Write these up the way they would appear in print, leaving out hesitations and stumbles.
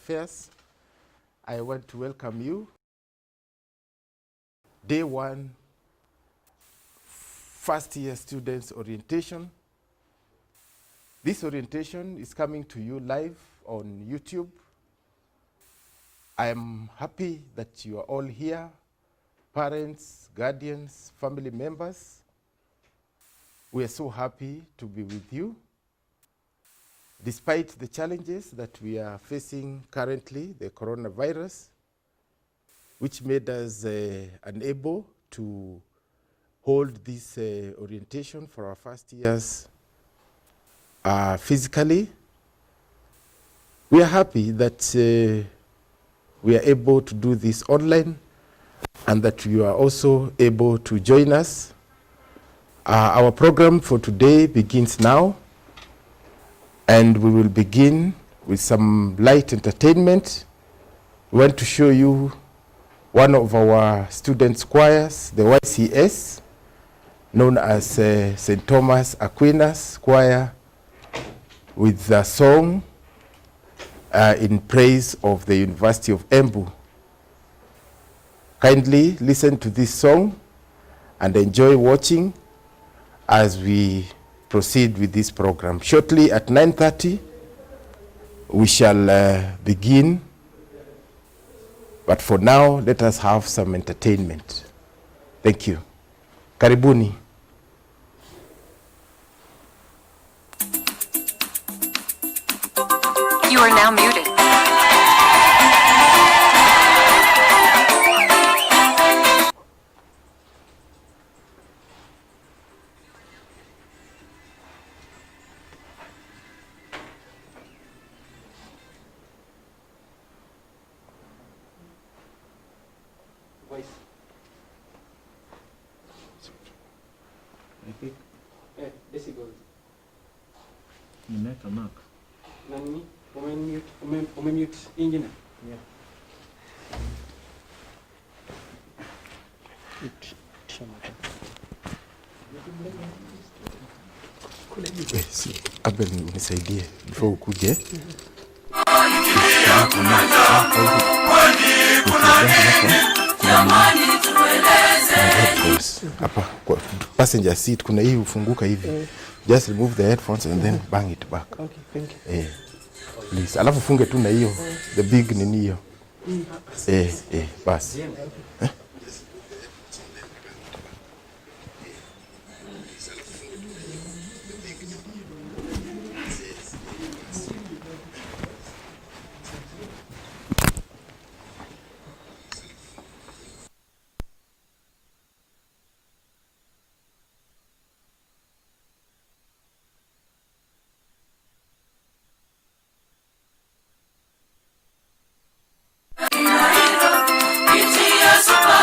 Affairs. I want to welcome you. Day 1, first year students orientation. This orientation is coming to you live on YouTube. I am happy that you are all here, parents, guardians, family members. We are so happy to be with you. Despite the challenges that we are facing currently, the coronavirus, which made us unable to hold this orientation for our first years physically, we are happy that we are able to do this online and that you are also able to join us. Our program for today begins now, and we will begin with some light entertainment. We want to show you one of our students' choirs, the YCS, known as St. Thomas Aquinas Choir, with a song in praise of the University of Embu. Kindly listen to this song and enjoy watching as we proceed with this program. Shortly at 9:30, we shall begin. But for now, let us have some entertainment. Thank you. Karibuni. You are now muted. Nimeweka mark. Nani? Umemute ingine? Yeah. Abel, nisaidie before ukuje. Hapa kwa passenger seat kuna hii ufunguka hivi. Just remove the headphones and then bang it back. Okay, thank you. Please. Alafu funge tu na hiyo. The big nini hiyo. Basi. It's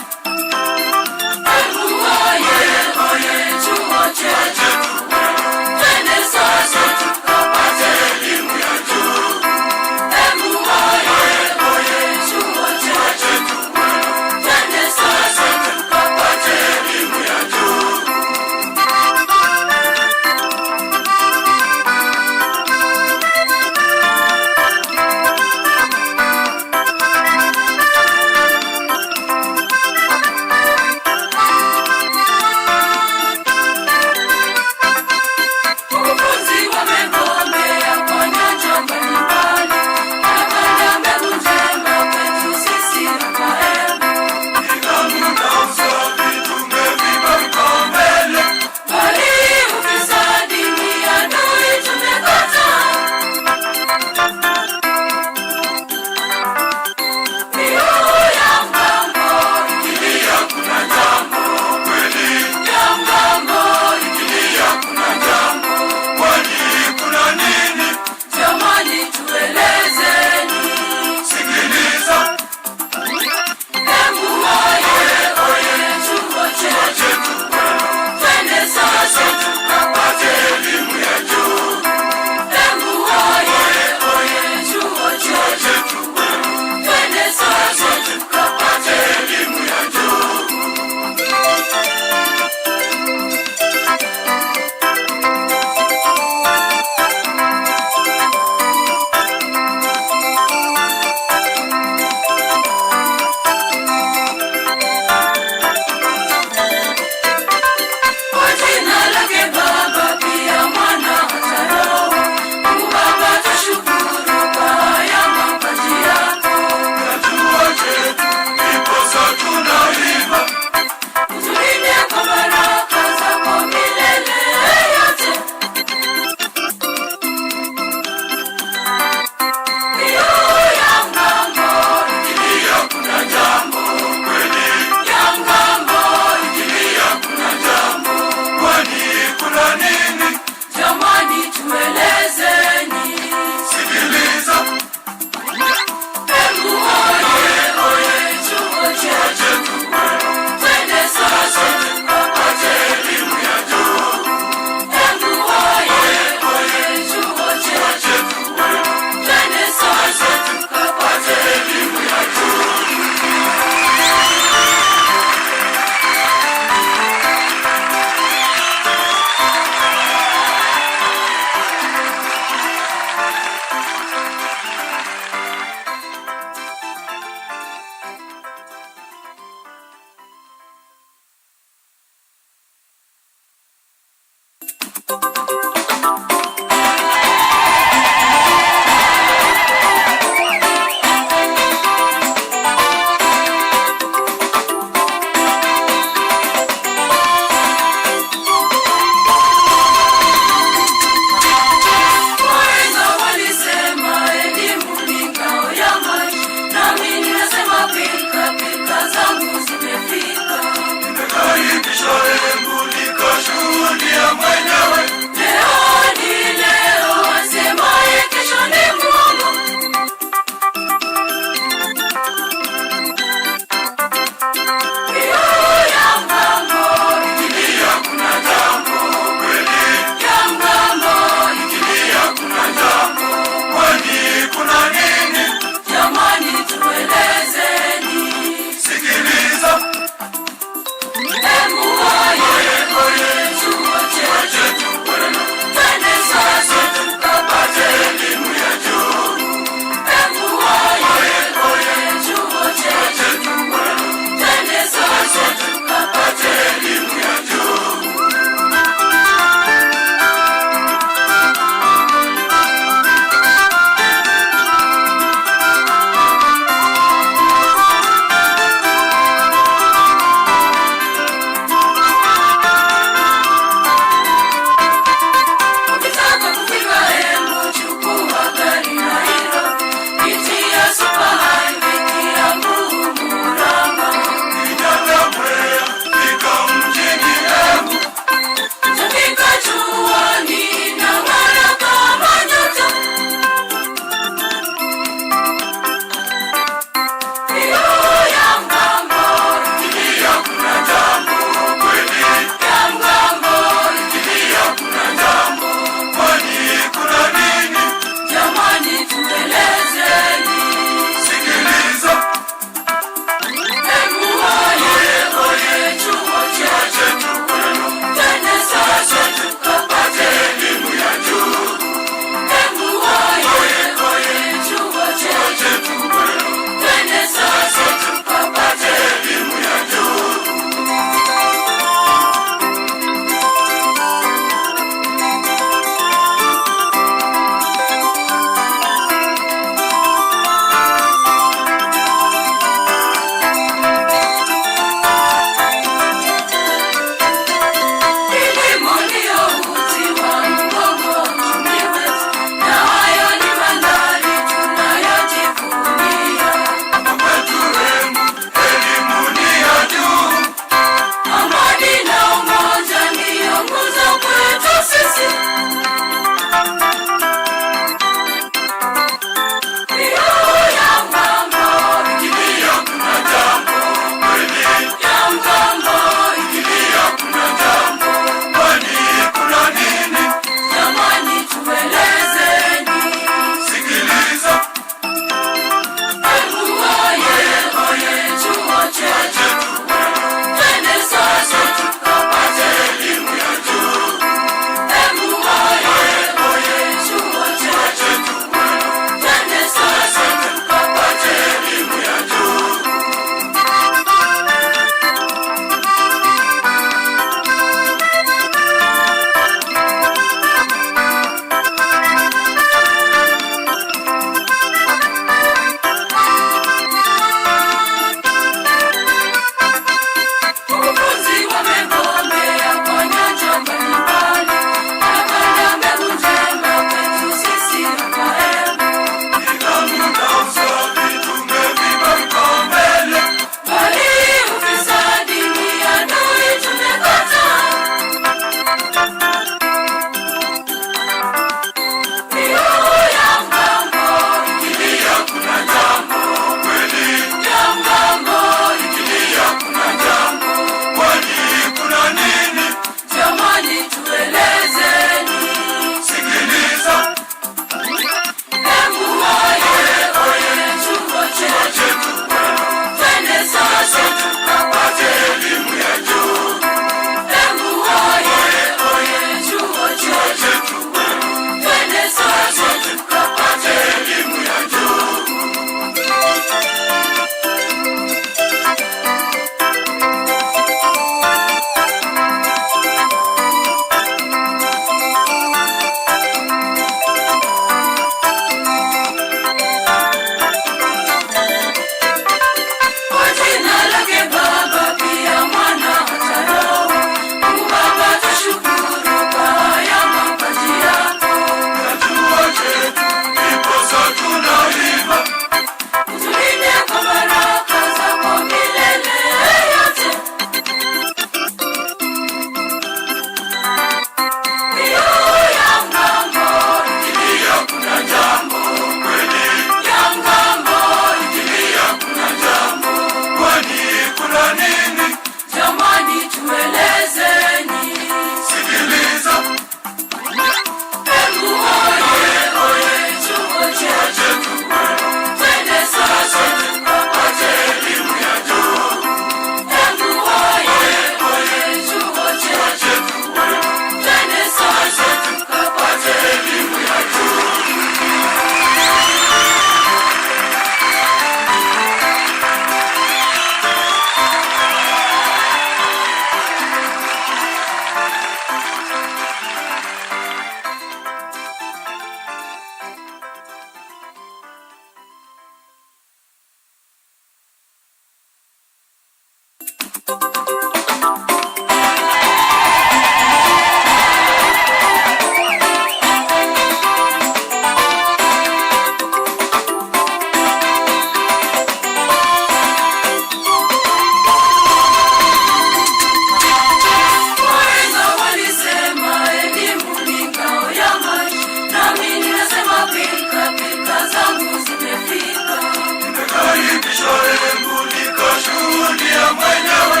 Embu nikashuhudia mwenyewe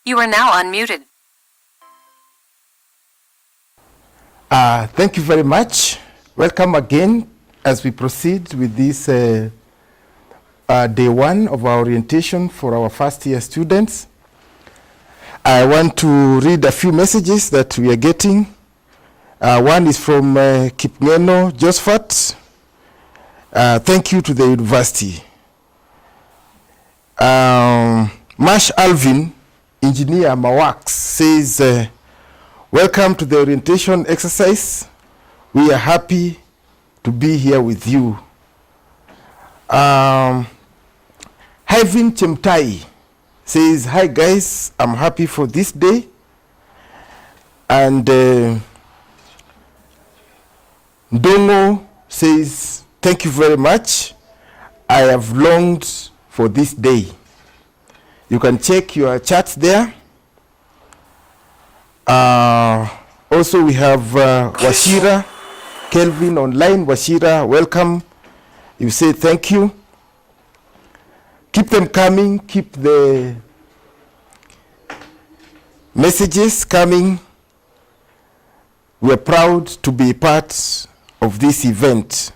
You are now unmuted. Thank you very much. Welcome again as we proceed with this day one of our orientation for our first year students. I want to read a few messages that we are getting. One is from Kipngeno Josephat. Thank you to the university. Mash Alvin, engineer Mawax, says, welcome to the orientation exercise. We are happy to be here with you. Hyvin Chemtai says, hi guys, I'm happy for this day. And Ndongo says, thank you very much. I have longed for this day. You can check your chats there. Also, we have Washira, Kelvin online. Washira, welcome. You say thank you. Keep them coming. Keep the messages coming. We are proud to be part of this event.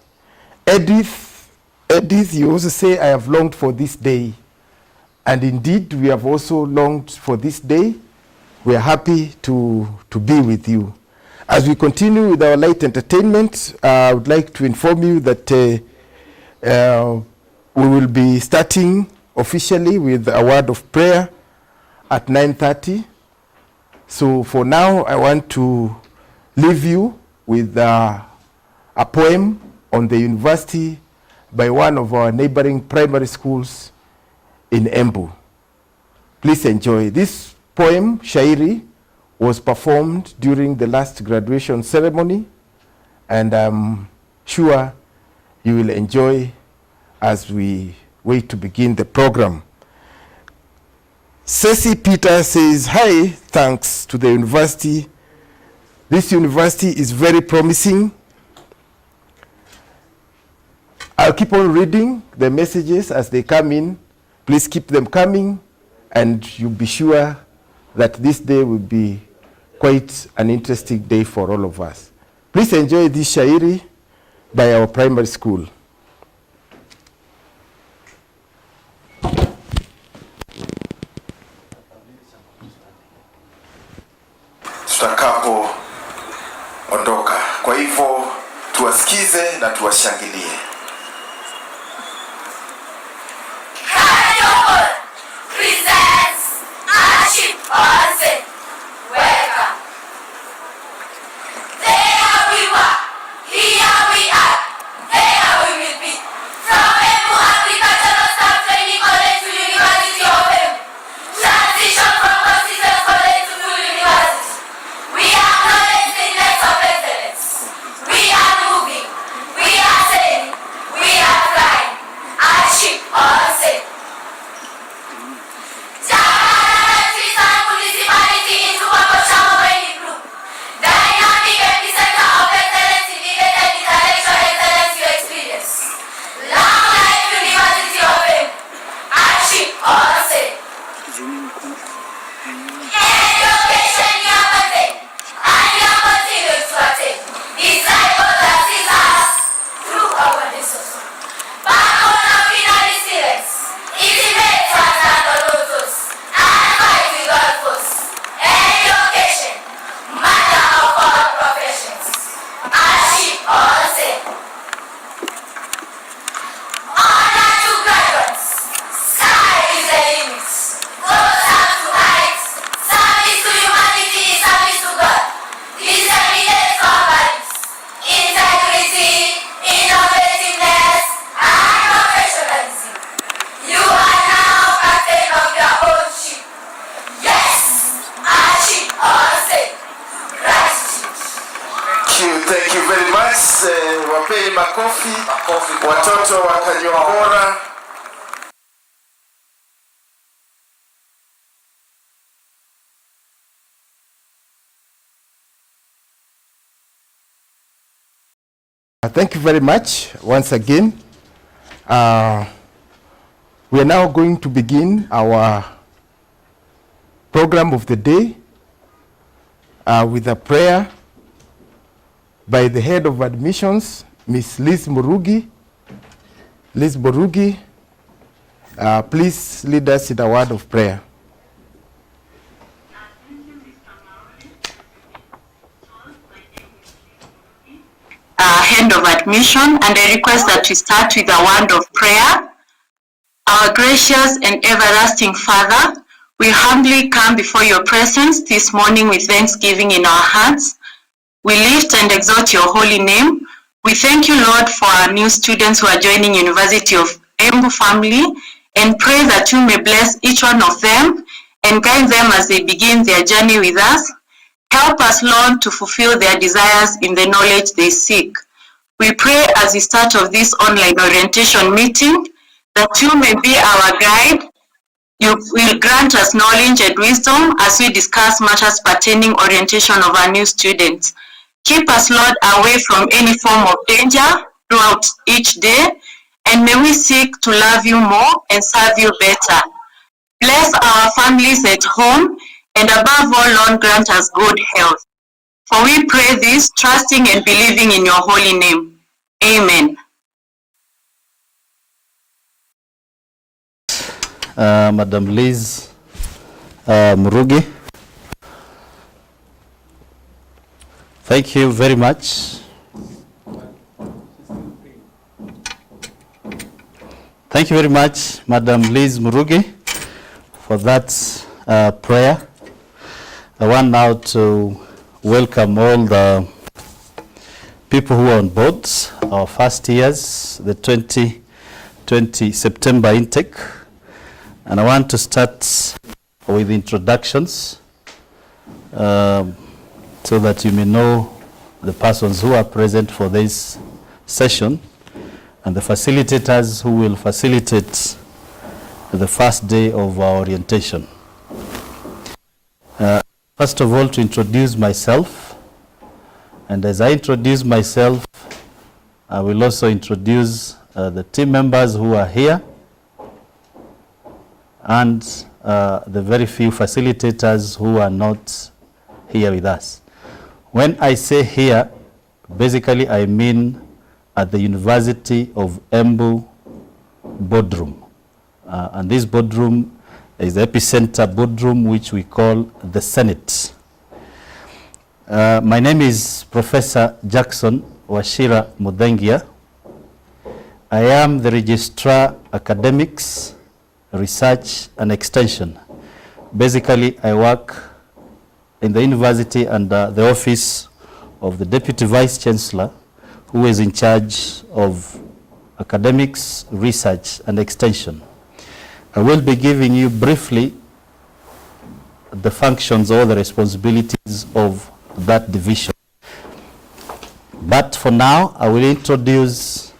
Edith, you also say, I have longed for this day. And indeed, we have also longed for this day. We are happy to be with you. As we continue with our light entertainment, I would like to inform you that we will be starting officially with a word of prayer at 9:30. So for now, I want to leave you with a poem on the university by one of our neighboring primary schools in Embu. Please enjoy. This poem, Shairi, was performed during the last graduation ceremony, and I'm sure you will enjoy as we wait to begin the program. Ceci Peter says, hi, thanks to the university. This university is very promising. I'll keep on reading the messages as they come in. Please keep them coming, and you'll be sure that this day will be quite an interesting day for all of us. Please enjoy this shairi by our primary school. Tutakapo ondoka. Kwa hivyo tuwasikize na tuwashangilie. Thank you very much. Wapeni makofi. Watoto wa Kanyongora. Thank you very much once again. We are now going to begin our program of the day with a prayer by the head of admissions, Miss Liz Murugi. Liz Murugi, please lead us in a word of prayer. Head of admission, and I request that we start with a word of prayer. Our gracious and everlasting Father, we humbly come before your presence this morning with thanksgiving in our hearts. We lift and exalt your holy name. We thank you, Lord, for our new students who are joining University of Embu family, and pray that you may bless each one of them and guide them as they begin their journey with us. Help us, Lord, to fulfill their desires in the knowledge they seek. We pray as the start of this online orientation meeting that you may be our guide. You will grant us knowledge and wisdom as we discuss matters pertaining orientation of our new students. Keep us, Lord, away from any form of danger throughout each day, and may we seek to love you more and serve you better. Bless our families at home, and above all, Lord, grant us good health. For we pray this, trusting and believing in your holy name. Amen. Madam Liz Murugi, thank you very much. Thank you very much, Madam Liz Murugi, for that prayer. I want now to welcome all the people who are on board, our first years, the 2020 September intake. And I want to start with introductions so that you may know the persons who are present for this session and the facilitators who will facilitate the first day of our orientation. First of all, to introduce myself, and as I introduce myself, I will also introduce the team members who are here and the very few facilitators who are not here with us. When I say here, basically I mean at the University of Embu boardroom. And this boardroom is the epicenter boardroom, which we call the Senate. My name is Professor Jackson Washira Mudengia. I am the Registrar Academics, Research and Extension. Basically, I work in the university under the office of the Deputy Vice Chancellor, who is in charge of academics, research and extension. I will be giving you briefly the functions or the responsibilities of that division. But for now, I will introduce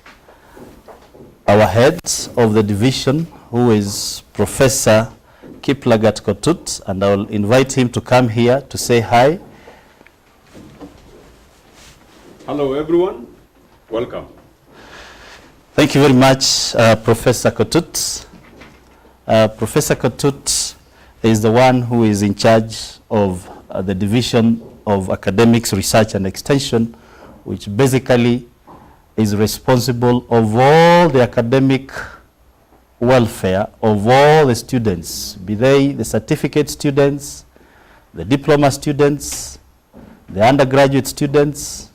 our head of the division, who is Professor Kiplagat Kotut, and I will invite him to come here to say hi. Hello everyone, welcome. Thank you very much, Professor Kotut. Professor Kotut is the one who is in charge of the Division of Academics, Research and Extension, which basically is responsible of all the academic welfare of all the students, be they the certificate students, the diploma students, the undergraduate students,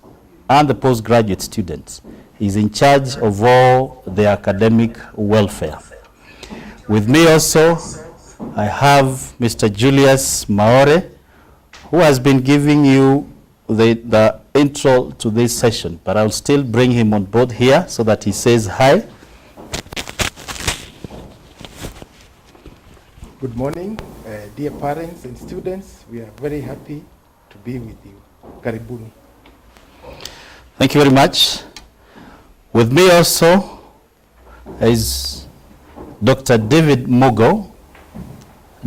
and the postgraduate students. He's in charge of all the academic welfare. With me also, I have Mr. Julius Maore, who has been giving you the intro to this session, but I'll still bring him on board here so that he says hi. Good morning, dear parents and students. We are very happy to be with you. Karibuni. Thank you very much. With me also is Dr. David Mogo.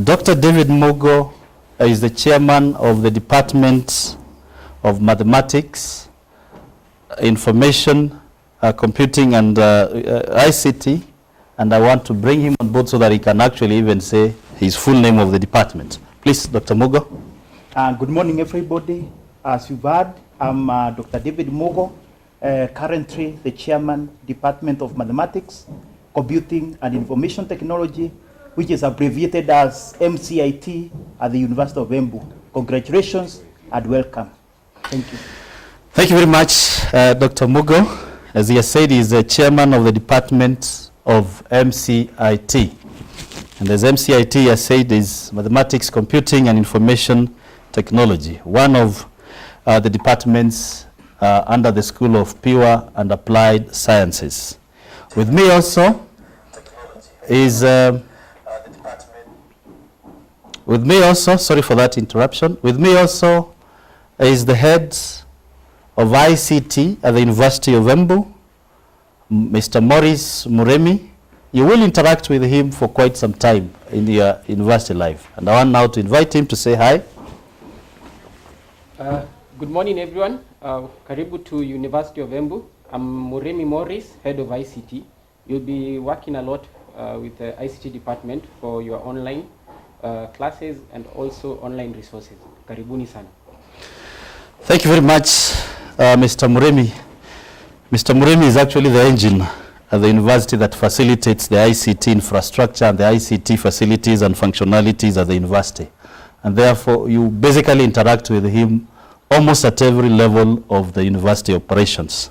Dr. David Mogo is the chairman of the Department of Mathematics, Information, Computing and ICT, and I want to bring him on board so that he can actually even say his full name of the department. Please, Dr. Mugo. Good morning, everybody. As you've heard, I'm Dr. David Mugo, currently the chairman, Department of Mathematics, Computing and Information Technology, which is abbreviated as MCIT at the University of Embu. Congratulations and welcome. Thank you. Thank you very much, Dr. Mugo. As he has said, he is the chairman of the Department of MCIT. And as MCIT has said, is Mathematics, Computing and Information Technology, one of the departments under the School of Pure and Applied Sciences. With me also is, sorry for that interruption. With me also is the head of ICT at the University of Embu, Mr. Maurice Muremi. You will interact with him for quite some time in your university life. And I want now to invite him to say hi. Good morning, everyone. Karibu to University of Embu. I'm Muremi Morris, head of ICT. You'll be working a lot with the ICT department for your online classes and also online resources. Karibuni sana. Thank you very much, Mr. Muremi. Mr. Muremi is actually the engine at the university that facilitates the ICT infrastructure and the ICT facilities and functionalities at the university. And therefore, you basically interact with him almost at every level of the university operations.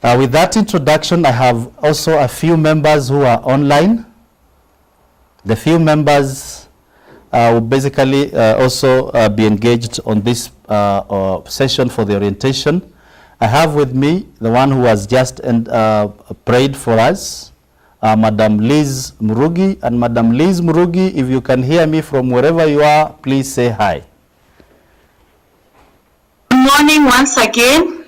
With that introduction, I have also a few members who are online. The few members will basically also be engaged on this session for the orientation. I have with me the one who has just prayed for us, Madam Liz Murugi. And Madam Liz Murugi, if you can hear me from wherever you are, please say hi. Good morning once again.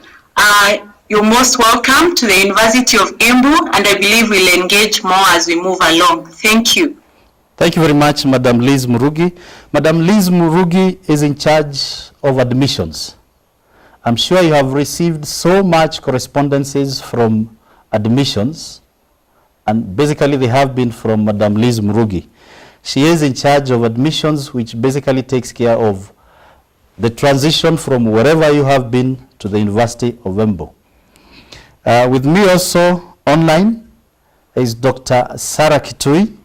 You're most welcome to the University of Embu, and I believe we'll engage more as we move along. Thank you. Thank you very much, Madam Liz Murugi. Madam Liz Murugi is in charge of admissions. I'm sure you have received so much correspondences from admissions, and basically they have been from Madam Liz Murugi. She is in charge of admissions, which basically takes care of the transition from wherever you have been to the University of Embu. With me also online is Dr. Sarah Kitui.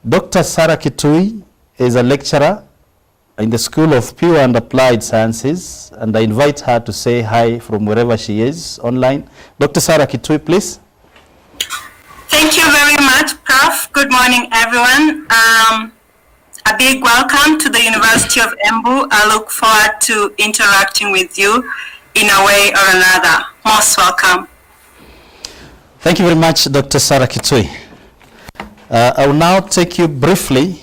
Dr. Sarah Kitui is a lecturer in the School of Pure and Applied Sciences, and I invite her to say hi from wherever she is online. Dr. Sarah Kitui, please. Thank you very much, Prof. Good morning, everyone. A big welcome to the University of Embu. I look forward to interacting with you in a way or another. Most welcome. Thank you very much, Dr. Sarah Kitui. I will now take you briefly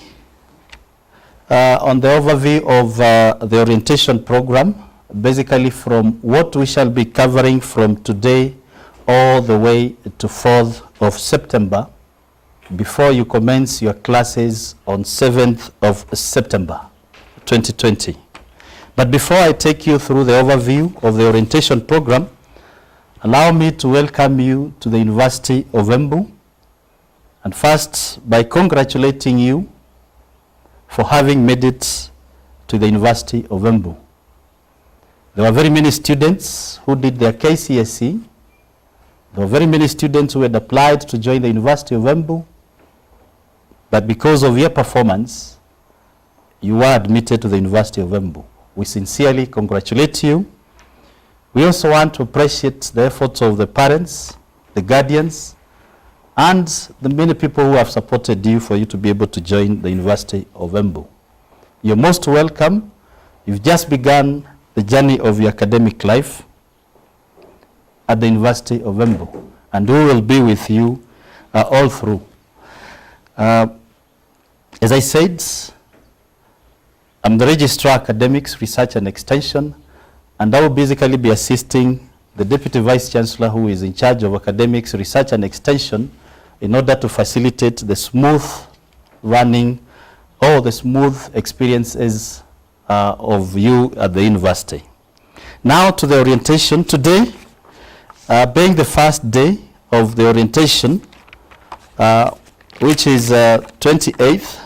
on the overview of the orientation program, basically from what we shall be covering from today all the way to 4th of September before you commence your classes on 7th of September 2020. But before I take you through the overview of the orientation program, allow me to welcome you to the University of Embu, and first by congratulating you for having made it to the University of Embu. There were very many students who did their KCSE. There were very many students who had applied to join the University of Embu, but because of your performance, you were admitted to the University of Embu. We sincerely congratulate you. We also want to appreciate the efforts of the parents, the guardians, and the many people who have supported you for you to be able to join the University of Embu. You're most welcome. You've just begun the journey of your academic life at the University of Embu, and we will be with you all through. As I said, I'm the Registrar Academics, Research and Extension, and I will basically be assisting the Deputy Vice Chancellor who is in charge of Academics, Research and Extension in order to facilitate the smooth running or the smooth experiences of you at the university. Now to the orientation. Today, being the first day of the orientation, which is 28th,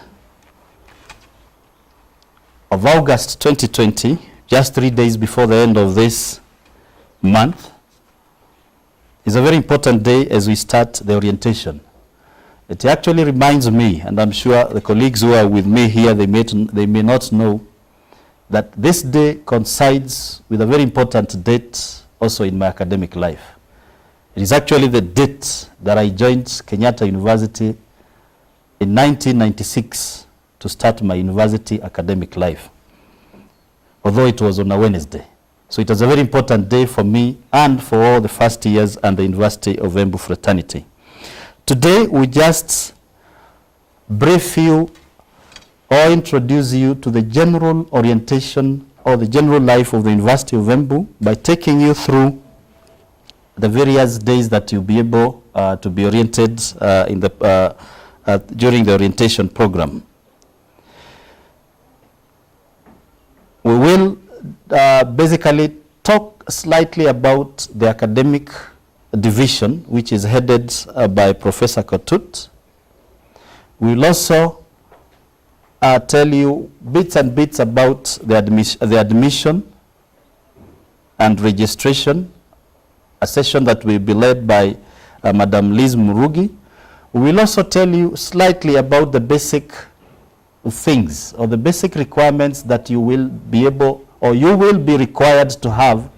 of August 2020, just 3 days before the end of this month, is a very important day as we start the orientation. It actually reminds me, and I'm sure the colleagues who are with me here, they may not know, that this day coincides with a very important date also in my academic life. It is actually the date that I joined Kenyatta University in 1996 to start my university academic life, although it was on a Wednesday. So it was a very important day for me and for all the first years and the University of Embu fraternity. Today we just brief you or introduce you to the general orientation or the general life of the University of Embu by taking you through the various days that you'll be able to be oriented during the orientation program. We will basically talk slightly about the academic division, which is headed by Professor Kotut. We will also tell you bits and bits about the admission and registration, a session that will be led by Madam Liz Murugi. We will also tell you slightly about the basic things or the basic requirements that you will be able or you will be required to have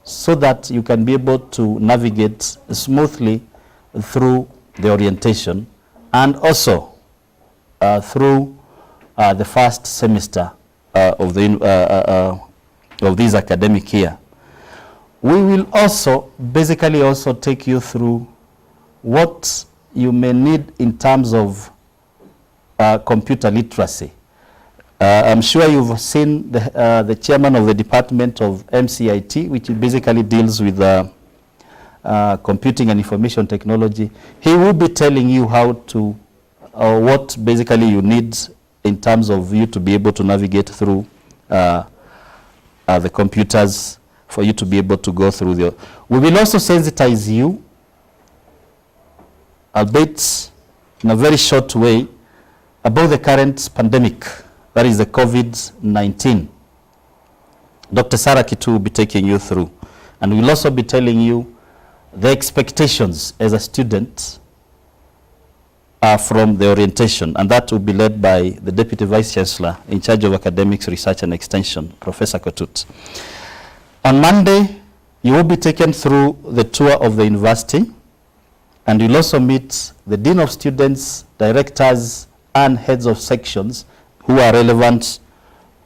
so that you can be able to navigate smoothly through the orientation and also through the first semester of this academic year. We will also basically also take you through what you may need in terms of computer literacy. I'm sure you've seen the chairman of the Department of MCIT, which basically deals with computing and information technology. He will be telling you how to, or what basically you need in terms of you to be able to navigate through the computers for you to be able to go through the. We will also sensitize you, albeit in a very short way, about the current pandemic, that is the COVID-19. Dr. Sarah Kitu will be taking you through. And we'll also be telling you the expectations as a student from the orientation. And that will be led by the Deputy Vice Chancellor in charge of Academics, Research and Extension, Professor Kotut. On Monday, you will be taken through the tour of the university. And you'll also meet the Dean of Students, Directors, and Heads of Sections who are relevant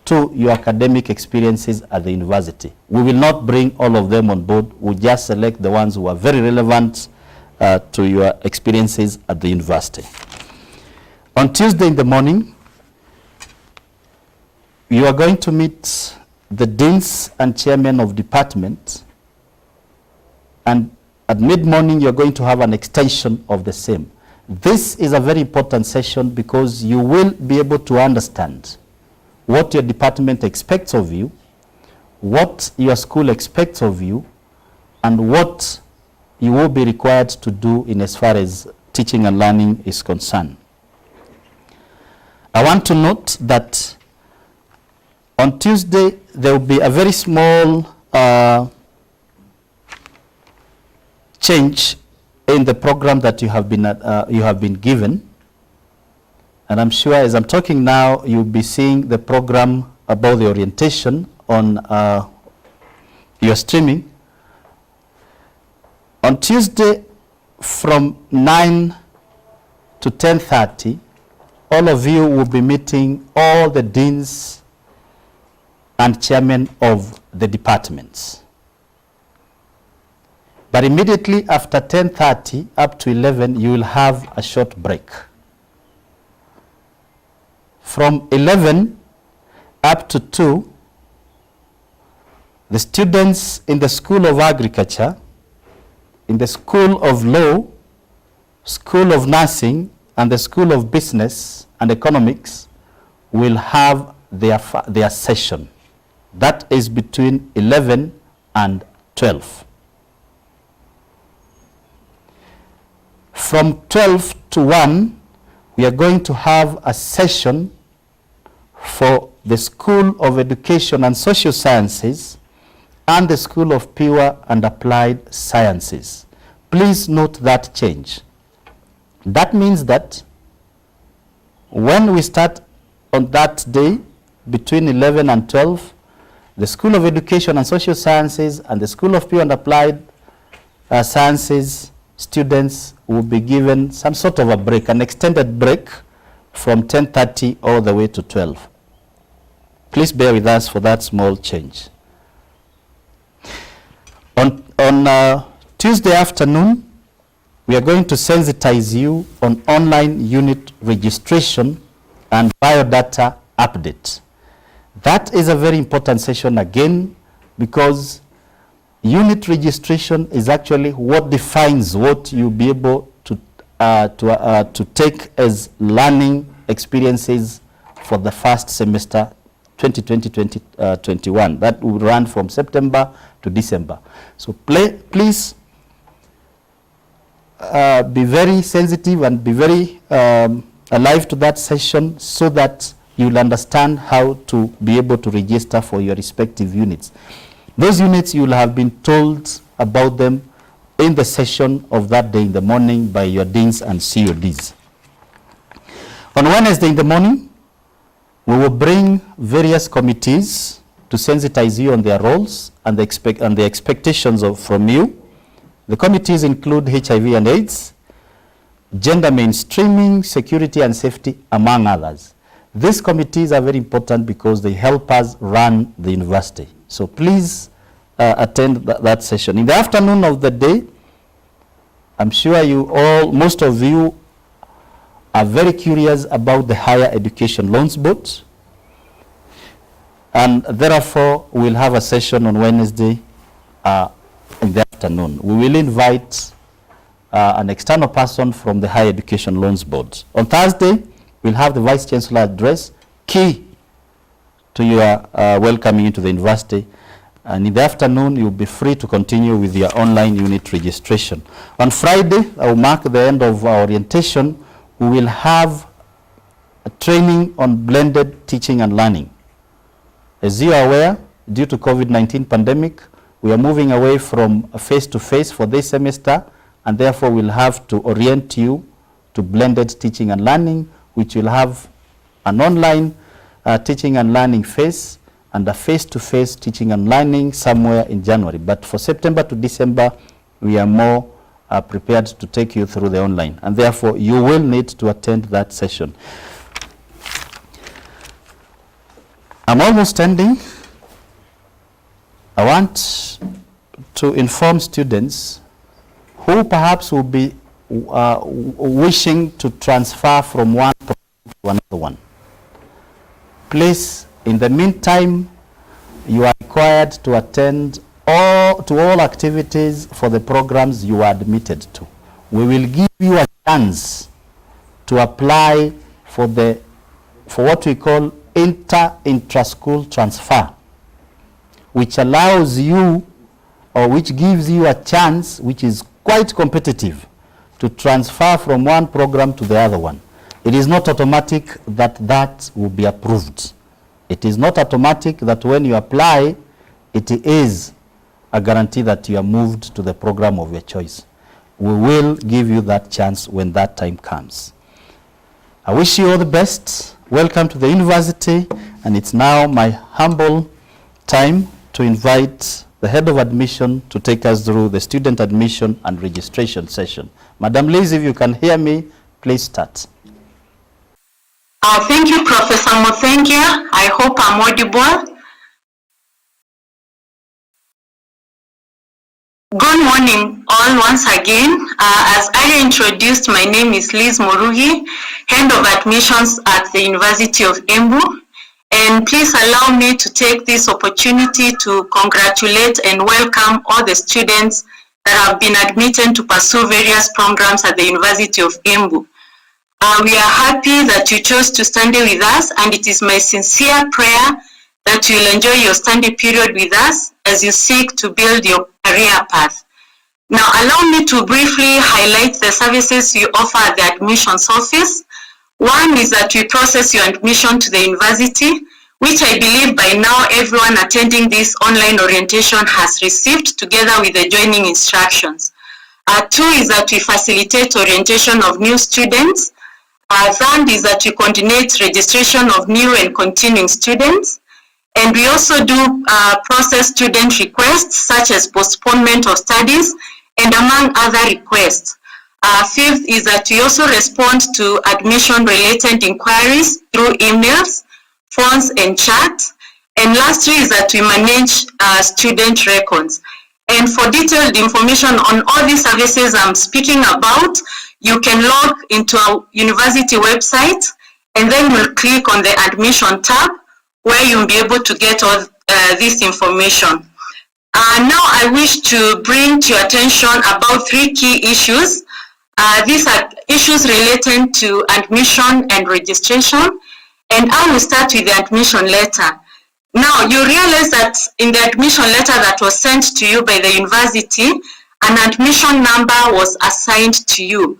to your academic experiences at the university. We will not bring all of them on board. We'll just select the ones who are very relevant to your experiences at the university. On Tuesday in the morning, you are going to meet the deans and chairmen of departments, and at mid-morning you're going to have an extension of the same. This is a very important session because you will be able to understand what your department expects of you, what your school expects of you, and what you will be required to do in as far as teaching and learning is concerned. I want to note that on Tuesday there will be a very small change in the program that you have been given, and I'm sure as I'm talking now you'll be seeing the program about the orientation on your streaming. On Tuesday from 9 to 10:30, all of you will be meeting all the deans and chairmen of the departments. But immediately after 10:30 up to 11, you will have a short break. From 11 up to 2, the students in the School of Agriculture, in the School of Law, School of Nursing, and the School of Business and Economics will have their session. That is between 11 and 12. From 12 to 1, we are going to have a session for the School of Education and Social Sciences, and the School of Pure and Applied Sciences. Please note that change. That means that when we start on that day, between 11 and 12, the School of Education and Social Sciences and the School of Pure and Applied Sciences students will be given some sort of a break, an extended break from 10:30 all the way to 12. Please bear with us for that small change. On Tuesday afternoon, we are going to sensitize you on online unit registration and biodata update. That is a very important session again, because unit registration is actually what defines what you'll be able to take as learning experiences for the first semester 2020-2021. That will run from September to December. So please be very sensitive and be very alive to that session, so that you'll understand how to be able to register for your respective units. Those units, you'll have been told about them in the session of that day in the morning by your deans and CODs. On Wednesday in the morning, we will bring various committees to sensitize you on their roles and the expectations from you. The committees include HIV and AIDS, gender mainstreaming, security and safety, among others. These committees are very important because they help us run the university. So please attend that session. In the afternoon of the day, I'm sure most of you are very curious about the Higher Education Loans Board, and therefore we'll have a session on Wednesday in the afternoon. We will invite an external person from the Higher Education Loans Board. On Thursday, we'll have the Vice Chancellor address, key to your welcoming into the university. And in the afternoon, you'll be free to continue with your online unit registration. On Friday, I will mark the end of our orientation. We will have a training on blended teaching and learning. As you are aware, due to COVID-19 pandemic, we are moving away from face-to-face for this semester, and therefore we'll have to orient you to blended teaching and learning, which will have an online teaching and learning phase and a face-to-face teaching and learning somewhere in January. But for September to December, we are more prepared to take you through the online, and therefore you will need to attend that session. I'm almost ending. I want to inform students who perhaps will be wishing to transfer from one program to another one. Please, in the meantime, you are required to attend all activities for the programs you are admitted to. We will give you a chance to apply for what we call intra-school transfer, which allows you, or which gives you a chance, which is quite competitive, to transfer from one program to the other one. It is not automatic that will be approved. It is not automatic that when you apply, it is a guarantee that you are moved to the program of your choice. We will give you that chance when that time comes. I wish you all the best. Welcome to the university, and it's now my humble time to invite the head of admission to take us through the student admission and registration session. Madam Liz, if you can hear me, please start. Thank you, Professor Muthengia. I hope I'm audible. Good morning all once again. As I introduced, my name is Liz Morugi, Head of Admissions at the University of Embu. And please allow me to take this opportunity to congratulate and welcome all the students that have been admitted to pursue various programs at the University of Embu. We are happy that you chose to study with us, and it is my sincere prayer that you'll enjoy your study period with us as you seek to build your career path. Now, allow me to briefly highlight the services you offer at the admissions office. One is that we process your admission to the university. which I believe by now everyone attending this online orientation has received together with the joining instructions. 2 is that we facilitate orientation of new students. 3rd is that we coordinate registration of new and continuing students. And we also do process student requests such as postponement of studies and among other requests. 5th is that we also respond to admission related inquiries through emails, phones and chat. And lastly is that we manage student records. And for detailed information on all these services I'm speaking about, you can log into our university website and then you'll click on the admission tab where you'll be able to get all this information. Now I wish to bring to your attention about 3 key issues. These are issues relating to admission and registration, and I will start with the admission letter. Now, you realize that in the admission letter that was sent to you by the university, an admission number was assigned to you.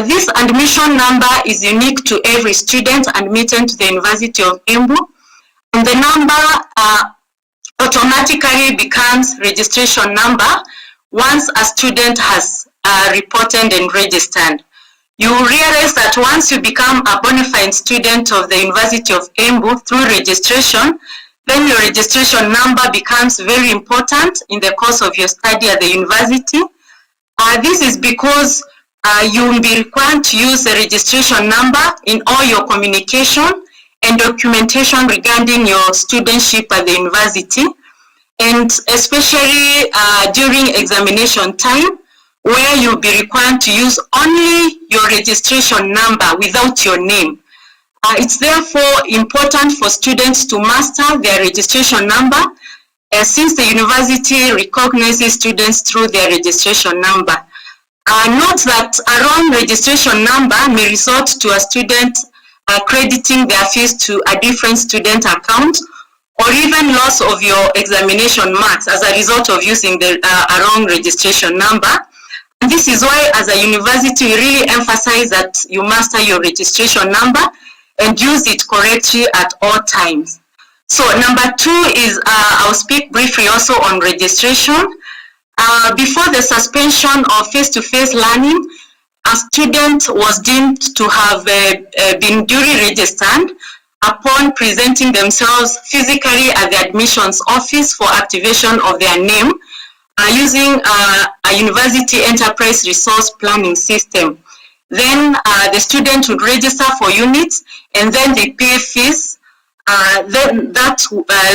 This admission number is unique to every student admitted to the University of Embu, and the number automatically becomes registration number once a student has reported and registered. You realize that once you become a bona fide student of the University of Embu through registration, then your registration number becomes very important in the course of your study at the university. This is because you will be required to use the registration number in all your communication and documentation regarding your studentship at the university, and especially during examination time, where you'll be required to use only your registration number without your name. It's therefore important for students to master their registration number, since the university recognizes students through their registration number. Note that a wrong registration number may result to a student crediting their fees to a different student account, or even loss of your examination marks as a result of using a wrong registration number. And this is why, as a university, we really emphasize that you master your registration number and use it correctly at all times. So number 2 is, I'll speak briefly also on registration. Before the suspension of face-to-face learning, a student was deemed to have been duly registered upon presenting themselves physically at the admissions office for activation of their name using a university enterprise resource planning system. Then the student would register for units and then they pay fees. Then that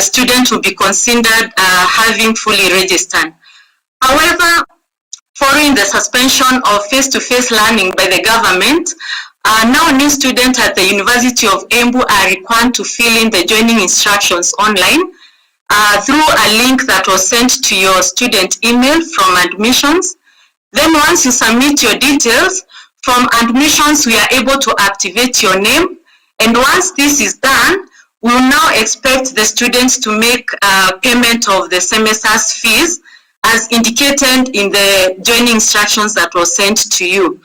student will be considered having fully registered. However, following the suspension of face-to-face learning by the government, now new students at the University of Embu are required to fill in the joining instructions online through a link that was sent to your student email from admissions. Then once you submit your details, from admissions we are able to activate your name, and once this is done, we will now expect the students to make payment of the semester's fees as indicated in the joining instructions that was sent to you.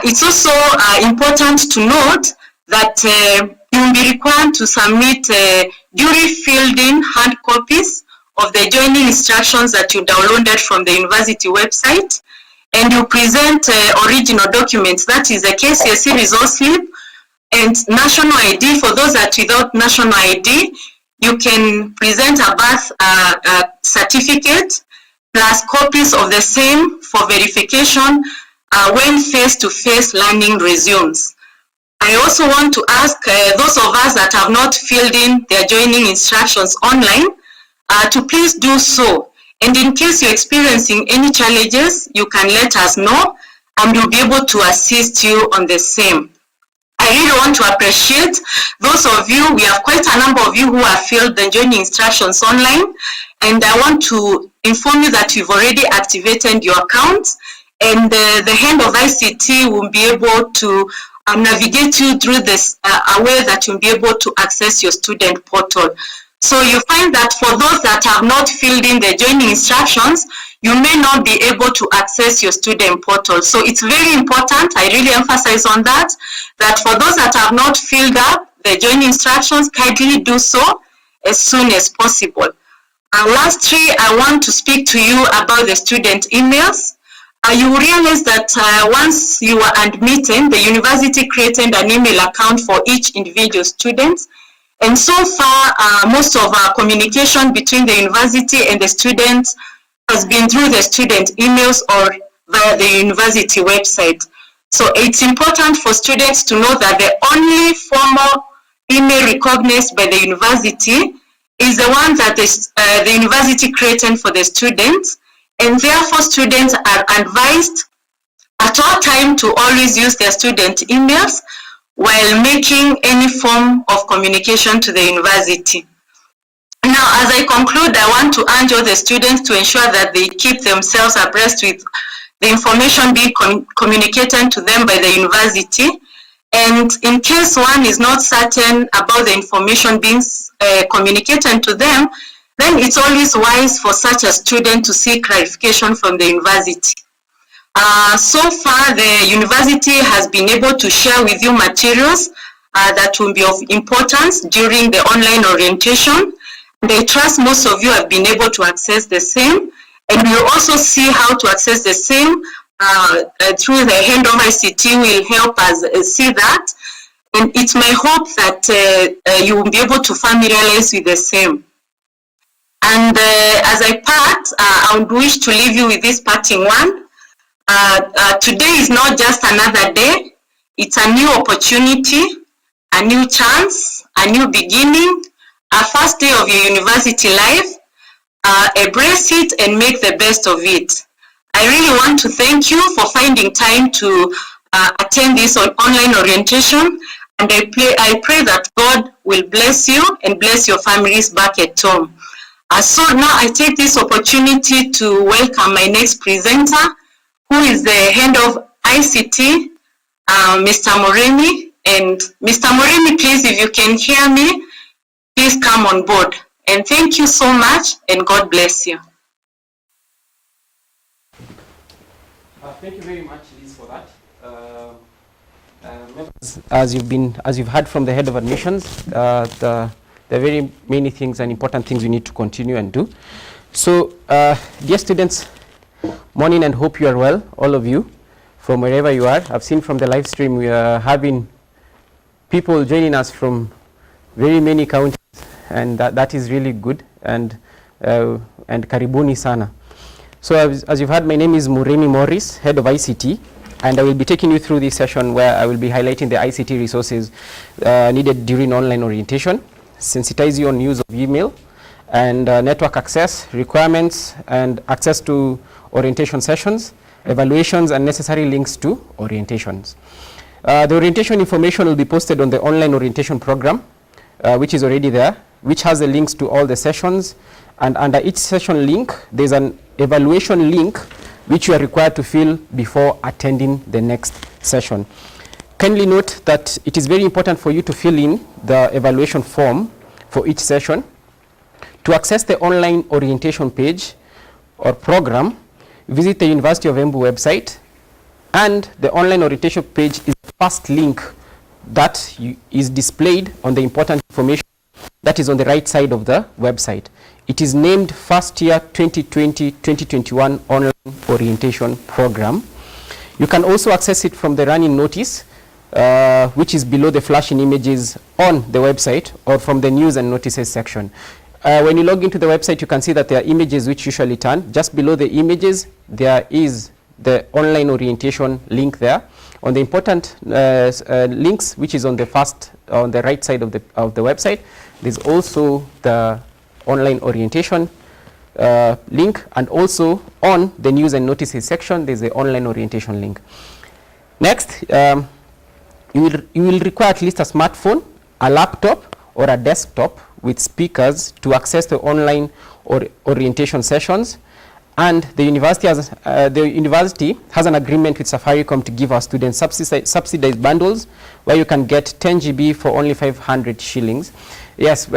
It's also important to note that you will be required to submit duly filled in hard copies of the joining instructions that you downloaded from the university website, and you present original documents, that is a KCSE resource slip and national ID. For those that without national ID, you can present a birth certificate plus copies of the same for verification when face-to-face learning resumes. I also want to ask those of us that have not filled in their joining instructions online to please do so. And in case you're experiencing any challenges, you can let us know and we'll be able to assist you on the same. I really want to appreciate those of you. We have quite a number of you who have filled the joining instructions online, and I want to inform you that you've already activated your account, and the hand of ICT will be able to navigate you through this a way that you'll be able to access your student portal. So you find that for those that have not filled in the joining instructions, you may not be able to access your student portal. So it's very important, I really emphasize on that, that for those that have not filled up the join instructions, kindly do so as soon as possible. And lastly, I want to speak to you about the student emails. You realize that once you are admitted, the university created an email account for each individual student. And so far, most of our communication between the university and the students has been through the student emails or via the university website. So it's important for students to know that the only formal email recognized by the university is the one that the university created for the students, and therefore students are advised at all time to always use their student emails while making any form of communication to the university. Now, as I conclude, I want to urge all the students to ensure that they keep themselves abreast with the information being communicated to them by the university. And in case one is not certain about the information being communicated to them, then it's always wise for such a student to seek clarification from the university. So far, the university has been able to share with you materials that will be of importance during the online orientation. And I trust most of you have been able to access the same, and we'll also see how to access the same through the handover ICT will help us see that. And it's my hope that you will be able to familiarize with the same. And as I part, I would wish to leave you with this parting one. Today is not just another day, it's a new opportunity, a new chance, a new beginning, a first day of your university life. Embrace it and make the best of it. I really want to thank you for finding time to attend this online orientation, and I pray that God will bless you and bless your families back at home. So now I take this opportunity to welcome my next presenter, who is the head of ICT, Mr. Moremi. And Mr. Moremi, please, if you can hear me, please come on board. And thank you so much, and God bless you. Thank you very much, Liz, for that. As you've heard from the head of admissions, there are very many things and important things we need to continue and do. So, dear students, morning, and hope you are well, all of you, from wherever you are. I've seen from the live stream we are having people joining us from very many counties, and that is really good, and karibuni sana. So as you've heard, my name is Muremi Morris, head of ICT, and I will be taking you through this session where I will be highlighting the ICT resources needed during online orientation, sensitize you on use of email, and network access, requirements, and access to orientation sessions, evaluations, and necessary links to orientations. The orientation information will be posted on the online orientation program, which is already there, which has the links to all the sessions, and under each session link, there's an evaluation link which you are required to fill before attending the next session. Kindly note that it is very important for you to fill in the evaluation form for each session. To access the online orientation page or program, visit the University of Embu website, and the online orientation page is the first link that is displayed on the important information that is on the right side of the website. It is named First Year 2020-2021 Online Orientation Program. You can also access it from the running notice, which is below the flashing images on the website, or from the news and notices section. When you log into the website, you can see that there are images which usually turn. Just below the images, there is the online orientation link there. On the important links, which is on the right side of the website, there's also the online orientation link, and also on the news and notices section, there's the online orientation link. Next, you will require at least a smartphone, a laptop, or a desktop with speakers to access the online orientation sessions. And the university has an agreement with Safaricom to give our students subsidized bundles, where you can get 10 GB for only 500 shillings. Yes,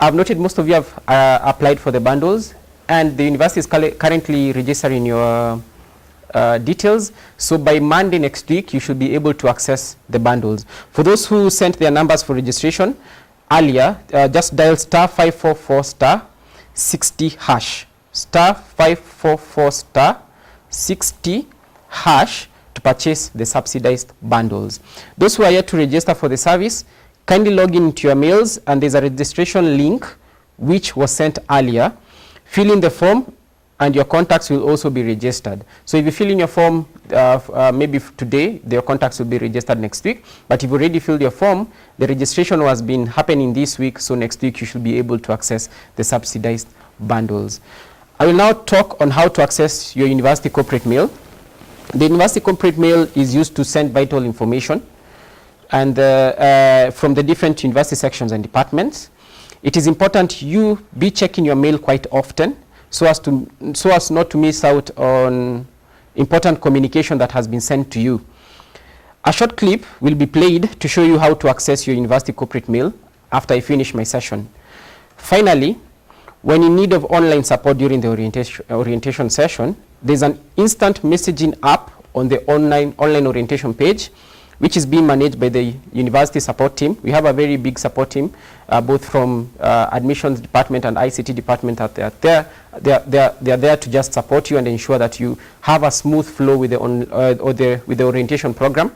I've noted most of you have applied for the bundles, and the university is currently registering your details. So by Monday next week, you should be able to access the bundles. For those who sent their numbers for registration earlier, just dial star 544 star 60 hash. Star 544 star 60 hash to purchase the subsidized bundles. Those who are yet to register for the service, kindly log into your mails, and there's a registration link which was sent earlier. Fill in the form and your contacts will also be registered. So if you fill in your form maybe today, your contacts will be registered next week. But if you already filled your form, the registration has been happening this week, so next week you should be able to access the subsidized bundles. I will now talk on how to access your university corporate mail. The university corporate mail is used to send vital information and from the different university sections and departments. It is important you be checking your mail quite often so as not to miss out on important communication that has been sent to you. A short clip will be played to show you how to access your university corporate mail after I finish my session. Finally, when in need of online support during the orientation session, there's an instant messaging app on the online orientation page, which is being managed by the university support team. We have a very big support team, both from admissions department and ICT department. They are there to just support you and ensure that you have a smooth flow with the orientation program.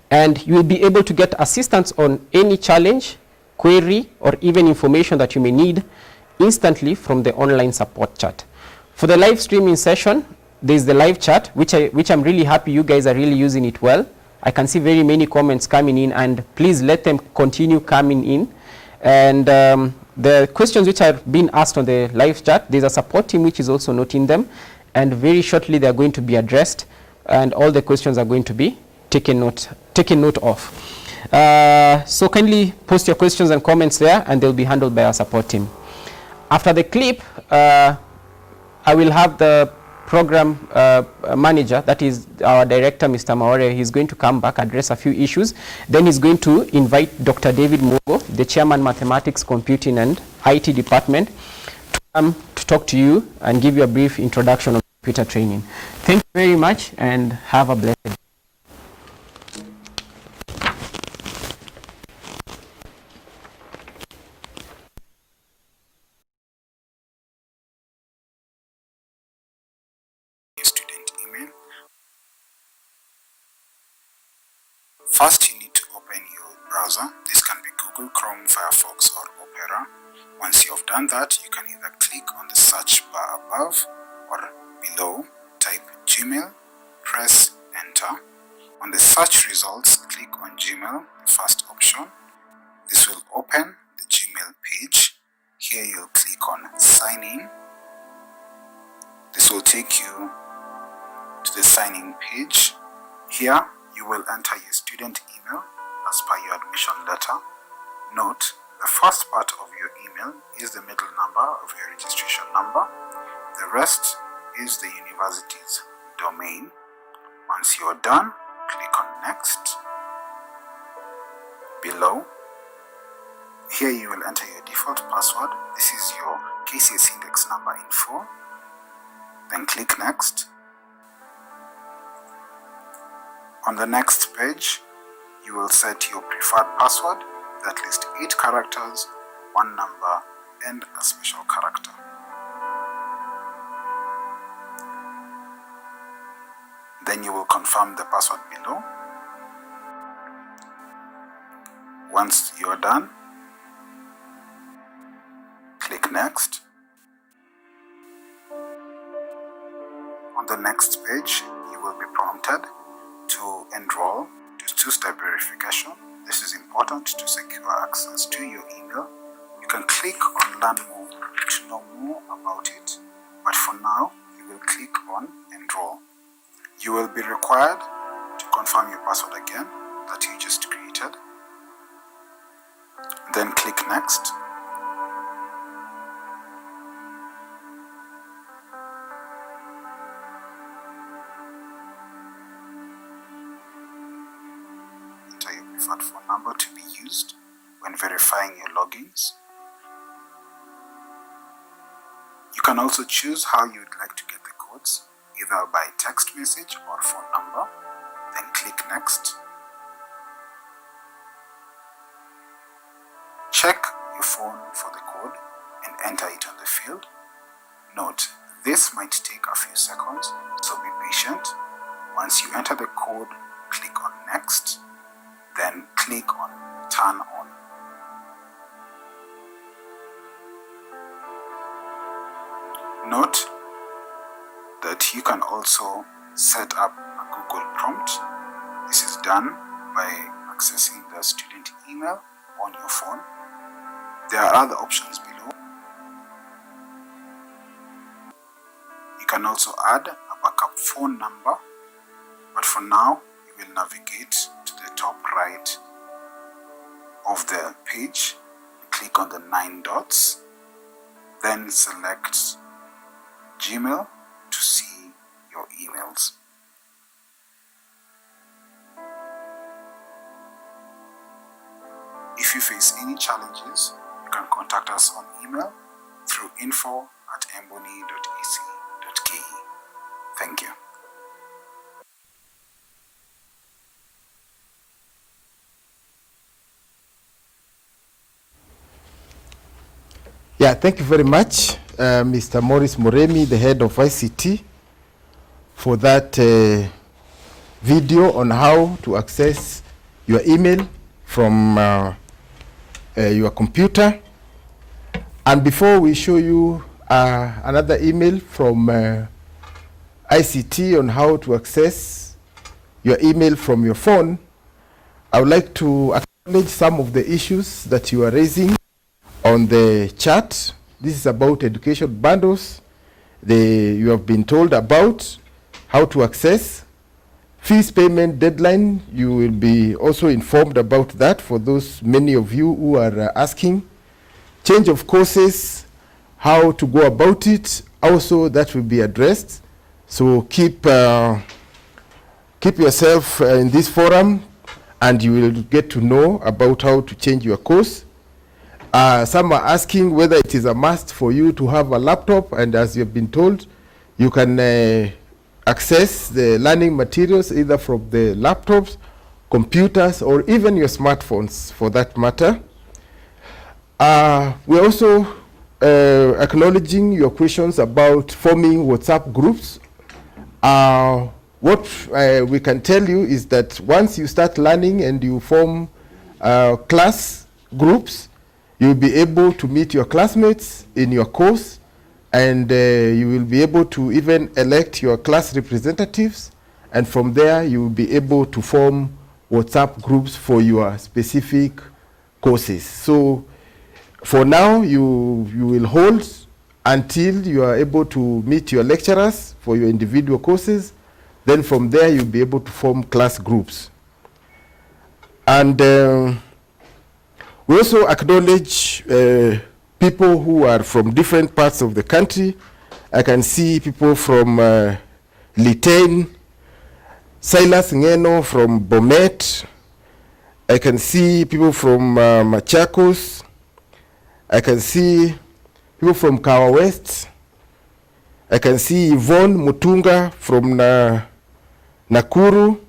And you will be able to get assistance on any challenge, query, or even information that you may need instantly from the online support chat. For the live streaming session, there's the live chat, which I'm really happy you guys are really using it well. I can see very many comments coming in, and please let them continue coming in. And the questions which are being asked on the live chat, there's a support team which is also noting them, and very shortly they're going to be addressed, and all the questions are going to be taken note of. So kindly post your questions and comments there, and they'll be handled by our support team. After the clip, I will have the program manager, that is our director, Mr. Maore. He's going to come back, address a few issues. Then he's going to invite Dr. David Mogo, the chairman, Mathematics, Computing and IT department, to come to talk to you and give you a brief introduction on computer training. Thank you very much and have a blessed day. First, you need to open your browser. This can be Google Chrome, Firefox, or Opera. Once you have done that, you can either click on the search bar above or below, type Gmail, press enter. On the search results, click on Gmail, the first option. This will open the Gmail page. Here you'll click on sign in. This will take you to the sign in page. Here you will enter your student email as per your admission letter. Note, the first part of your email is the middle number of your registration number. The rest is the university's domain. Once you are done, click on next. Below, here you will enter your default password. This is your KCS index number info. Then click next. On the next page, you will set your preferred password that lists 8 characters, 1 number, and a special character. Then you will confirm the password below. Once you are done, click next. On the next page, you will be prompted to enroll to two-step verification. This is important to secure access to your email. You can click on learn more to know more about it, but for now you will click on enroll. You will be required to confirm your password again that you just created. Then click next. Preferred phone number to be used when verifying your logins. You can also choose how you would like to get the codes, either by text message or phone number. Then click Next. Check your phone for the code and enter it on the field. Note, this might take a few seconds, so be patient. Once you enter the code, click on Next, then click on Turn On. Note that you can also set up a Google prompt. This is done by accessing the student email on your phone. There are other options below. You can also add a backup phone number, but for now, you will navigate to the top right of the page, click on the 9 dots, then select Gmail to see your emails. If you face any challenges, you can contact us on email through info@embony.ac.ke. Thank you. Yeah, thank you very much, Mr. Morris Moremi, the head of ICT, for that video on how to access your email from your computer. And before we show you another email from ICT on how to access your email from your phone, I would like to acknowledge some of the issues that you are raising on the chat. This is about education bundles. You have been told about how to access. Fees payment deadline, you will be also informed about that for those many of you who are asking. Change of courses, how to go about it, also that will be addressed. So keep yourself in this forum and you will get to know about how to change your course. Some are asking whether it is a must for you to have a laptop, and as you've been told, you can access the learning materials either from the laptops, computers, or even your smartphones for that matter. We're also acknowledging your questions about forming WhatsApp groups. What we can tell you is that once you start learning and you form class groups, you'll be able to meet your classmates in your course, and you will be able to even elect your class representatives, and from there you will be able to form WhatsApp groups for your specific courses. So for now, you will hold until you are able to meet your lecturers for your individual courses. Then from there, you'll be able to form class groups. And we also acknowledge people who are from different parts of the country. I can see people from Litein, Silas Ngeno from Bomet. I can see people from Machakos. I can see people from Kawa West. I can see Yvonne Mutunga from Nakuru.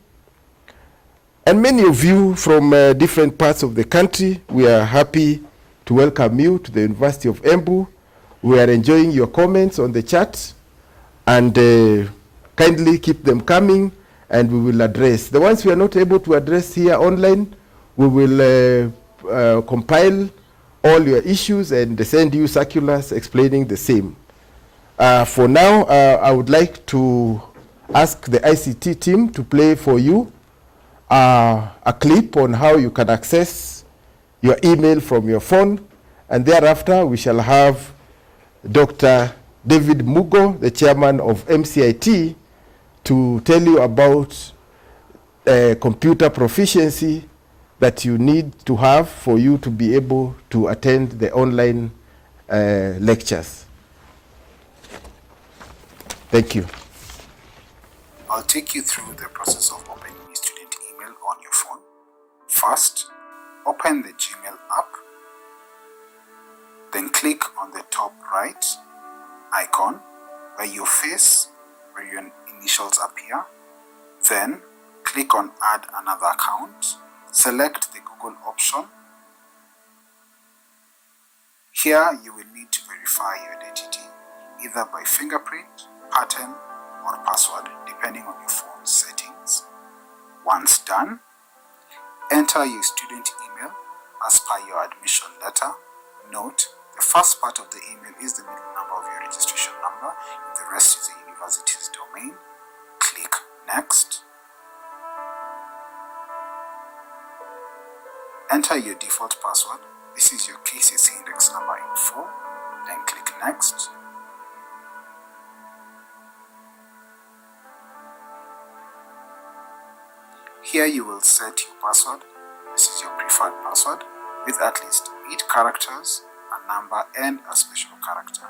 And many of you from different parts of the country. We are happy to welcome you to the University of Embu. We are enjoying your comments on the chat, and kindly keep them coming, and we will address. The ones we are not able to address here online, we will compile all your issues and send you circulars explaining the same. For now, I would like to ask the ICT team to play for you a clip on how you can access your email from your phone, and thereafter we shall have Dr. David Mugo, the chairman of MCIT, to tell you about computer proficiency that you need to have for you to be able to attend the online lectures. Thank you. I'll take you through the process of opening a student email on your phone. First, open the Gmail app, then click on the top right icon where your face where your initials appear. Then click on Add Another Account. Select the Google option. Here you will need to verify your identity either by fingerprint, pattern, or password depending on your phone settings. Once done, enter your student email as per your admission letter. Note, the first part of the email is the middle number of your registration number, and the rest is the university's domain. Click Next. Enter your default password. This is your KCC index number in full. Then click Next. Here you will set your password. This is your preferred password with at least 8 characters, a number, and a special character.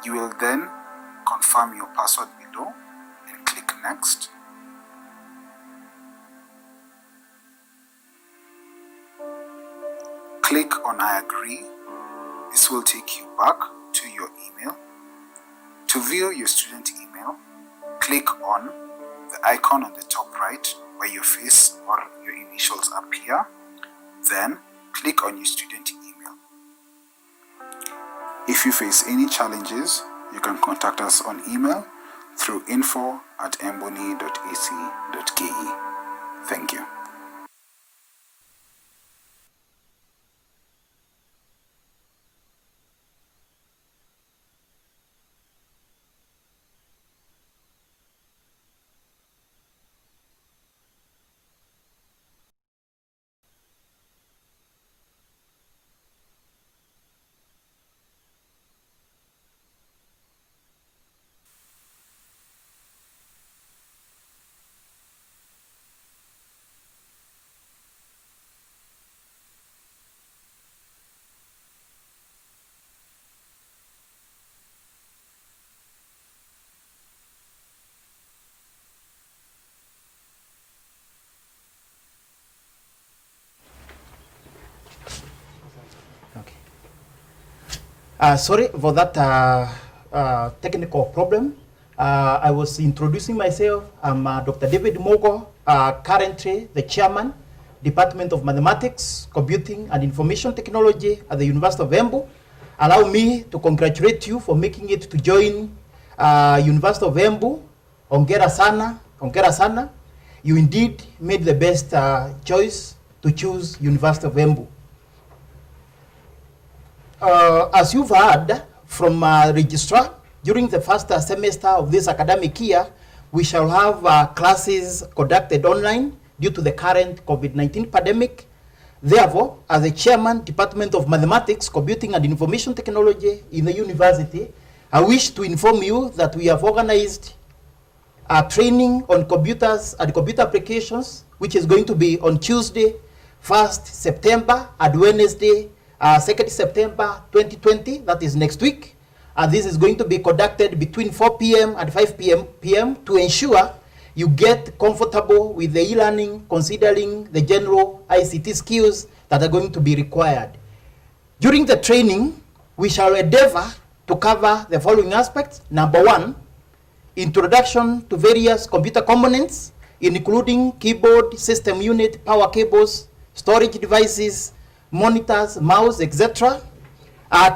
You will then confirm your password below and click Next. Click on I agree. This will take you back to your email. To view your student email, click on the icon on the top right where your face or your initials appear. Then click on your student email. If you face any challenges, you can contact us on email through info@embony.ac.ke. Thank you. Sorry for that technical problem. I was introducing myself. I'm Dr. David Mogo, currently the chairman, Department of Mathematics, Computing and Information Technology at the University of Embu. Allow me to congratulate you for making it to join University of Embu. Hongera sana, hongera sana. You indeed made the best choice to choose University of Embu. As you've heard from registrar, during the first semester of this academic year, we shall have classes conducted online due to the current COVID-19 pandemic. Therefore, as the chairman, Department of Mathematics, Computing and Information Technology in the university, I wish to inform you that we have organized a training on computers and computer applications, which is going to be on Tuesday, 1st September, and Wednesday, 2nd September 2020, that is next week. And this is going to be conducted between 4 p.m. and 5 p.m. to ensure you get comfortable with the e-learning, considering the general ICT skills that are going to be required. During the training, we shall endeavor to cover the following aspects. Number 1, introduction to various computer components, including keyboard, system unit, power cables, storage devices, monitors, mouse, etc.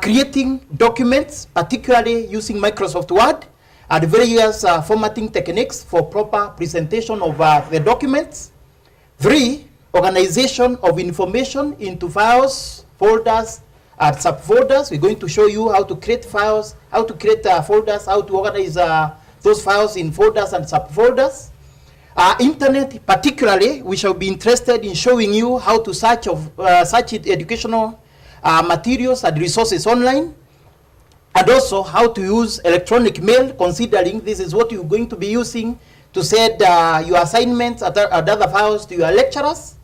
Creating documents, particularly using Microsoft Word, and various formatting techniques for proper presentation of the documents. 3, organization of information into files, folders, and subfolders. We're going to show you how to create files, how to create folders, how to organize those files in folders and subfolders. Internet, particularly, we shall be interested in showing you how to search educational materials and resources online, and also how to use electronic mail, considering this is what you're going to be using to send your assignments and other files to your lecturers.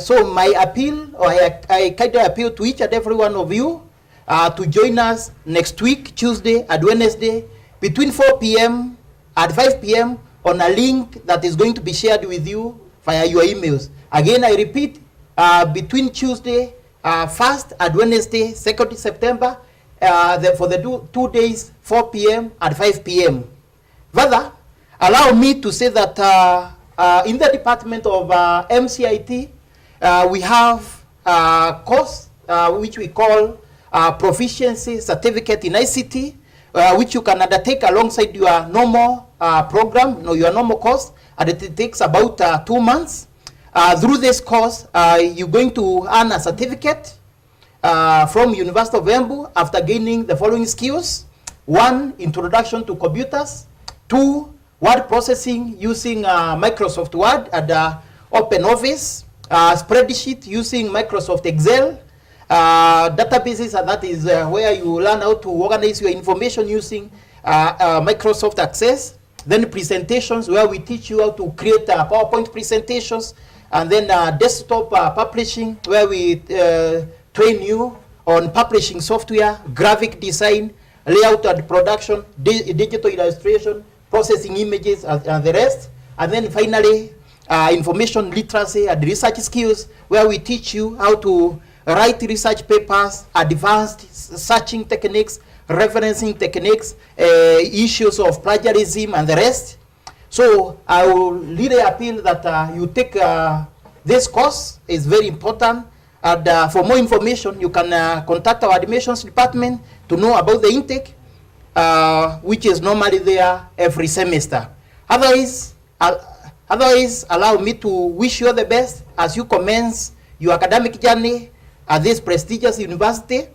So my appeal, or I kind of appeal to each and every one of you to join us next week, Tuesday and Wednesday, between 4 p.m. and 5 p.m. on a link that is going to be shared with you via your emails. Again, I repeat, between Tuesday, first at Wednesday, 2nd September, for the 2 days, 4 p.m. and 5 p.m. Further, allow me to say that in the Department of MCIT, we have a course which we call Proficiency Certificate in ICT, which you can undertake alongside your normal program, your normal course, and it takes about 2 months. Through this course, you're going to earn a certificate from University of Embu after gaining the following skills. 1, introduction to computers. 2, word processing using Microsoft Word and OpenOffice. Spreadsheet using Microsoft Excel. Databases, and that is where you learn how to organize your information using Microsoft Access. Then presentations, where we teach you how to create PowerPoint presentations. And then desktop publishing, where we train you on publishing software, graphic design, layout and production, digital illustration, processing images, and the rest. And then finally, information literacy and research skills, where we teach you how to write research papers, advanced searching techniques, referencing techniques, issues of plagiarism, and the rest. So I will really appeal that you take this course. Is very important. And for more information, you can contact our admissions department to know about the intake, which is normally there every semester. Otherwise, allow me to wish you the best as you commence your academic journey at this prestigious university.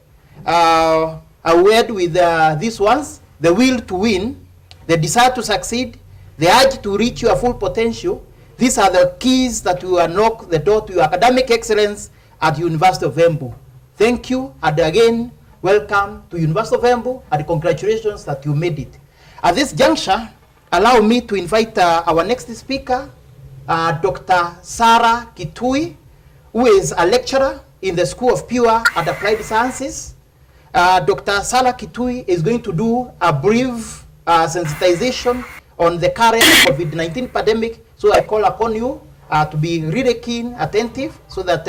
I word with these ones: the will to win, the desire to succeed, the urge to reach your full potential. These are the keys that will unlock the door to your academic excellence at University of Embu. Thank you, and again, welcome to University of Embu, and congratulations that you made it. At this juncture, allow me to invite our next speaker, Dr. Sarah Kitui, who is a lecturer in the School of Pure and Applied Sciences. Dr. Sarah Kitui is going to do a brief sensitization on the current COVID-19 pandemic. So I call upon you to be really keen, attentive, so that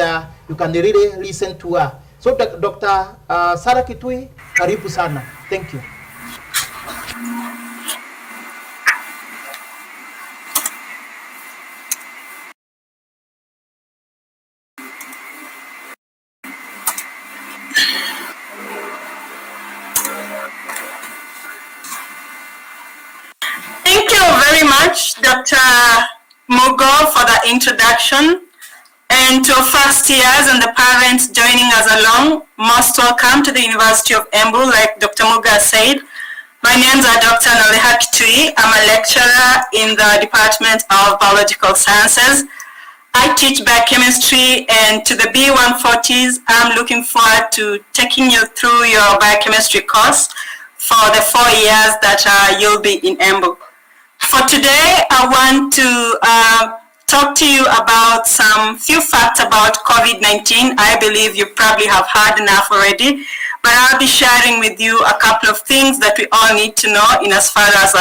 you can really listen to her. So Dr. Sarah Kitui, karibu sana. Thank you. Thank you very much, Dr. Mugo, for the introduction. And to first years and the parents joining us along, most welcome to the University of Embu, like Dr. Muga said. My names are Dr. Naleha Kitui. I'm a lecturer in the Department of Biological Sciences. I teach biochemistry, and to the B140s, I'm looking forward to taking you through your biochemistry course for the 4 years that you'll be in Embu. For today, I want to talk to you about some few facts about COVID-19. I believe you probably have heard enough already, but I'll be sharing with you a couple of things that we all need to know in as far as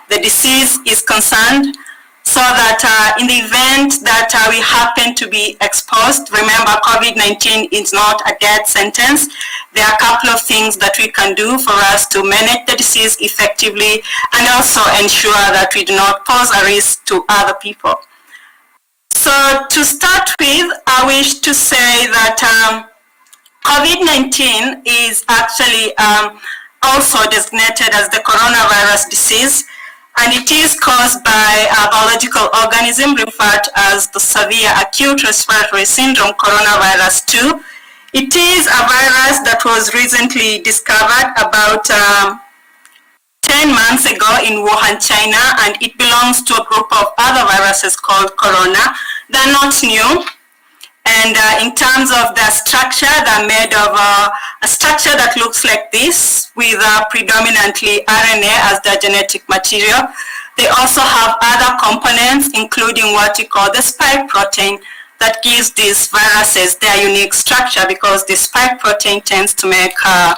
the disease is concerned, so that in the event that we happen to be exposed, remember COVID-19 is not a death sentence. There are a couple of things that we can do for us to manage the disease effectively and also ensure that we do not pose a risk to other people. So to start with, I wish to say that COVID-19 is actually also designated as the coronavirus disease, and it is caused by a biological organism referred as the severe acute respiratory syndrome coronavirus 2. It is a virus that was recently discovered about 10 months ago in Wuhan, China, and it belongs to a group of other viruses called corona. They're not new. And in terms of their structure, they're made of a structure that looks like this, with predominantly RNA as their genetic material. They also have other components, including what we call the spike protein, that gives these viruses their unique structure, because the spike protein tends to make a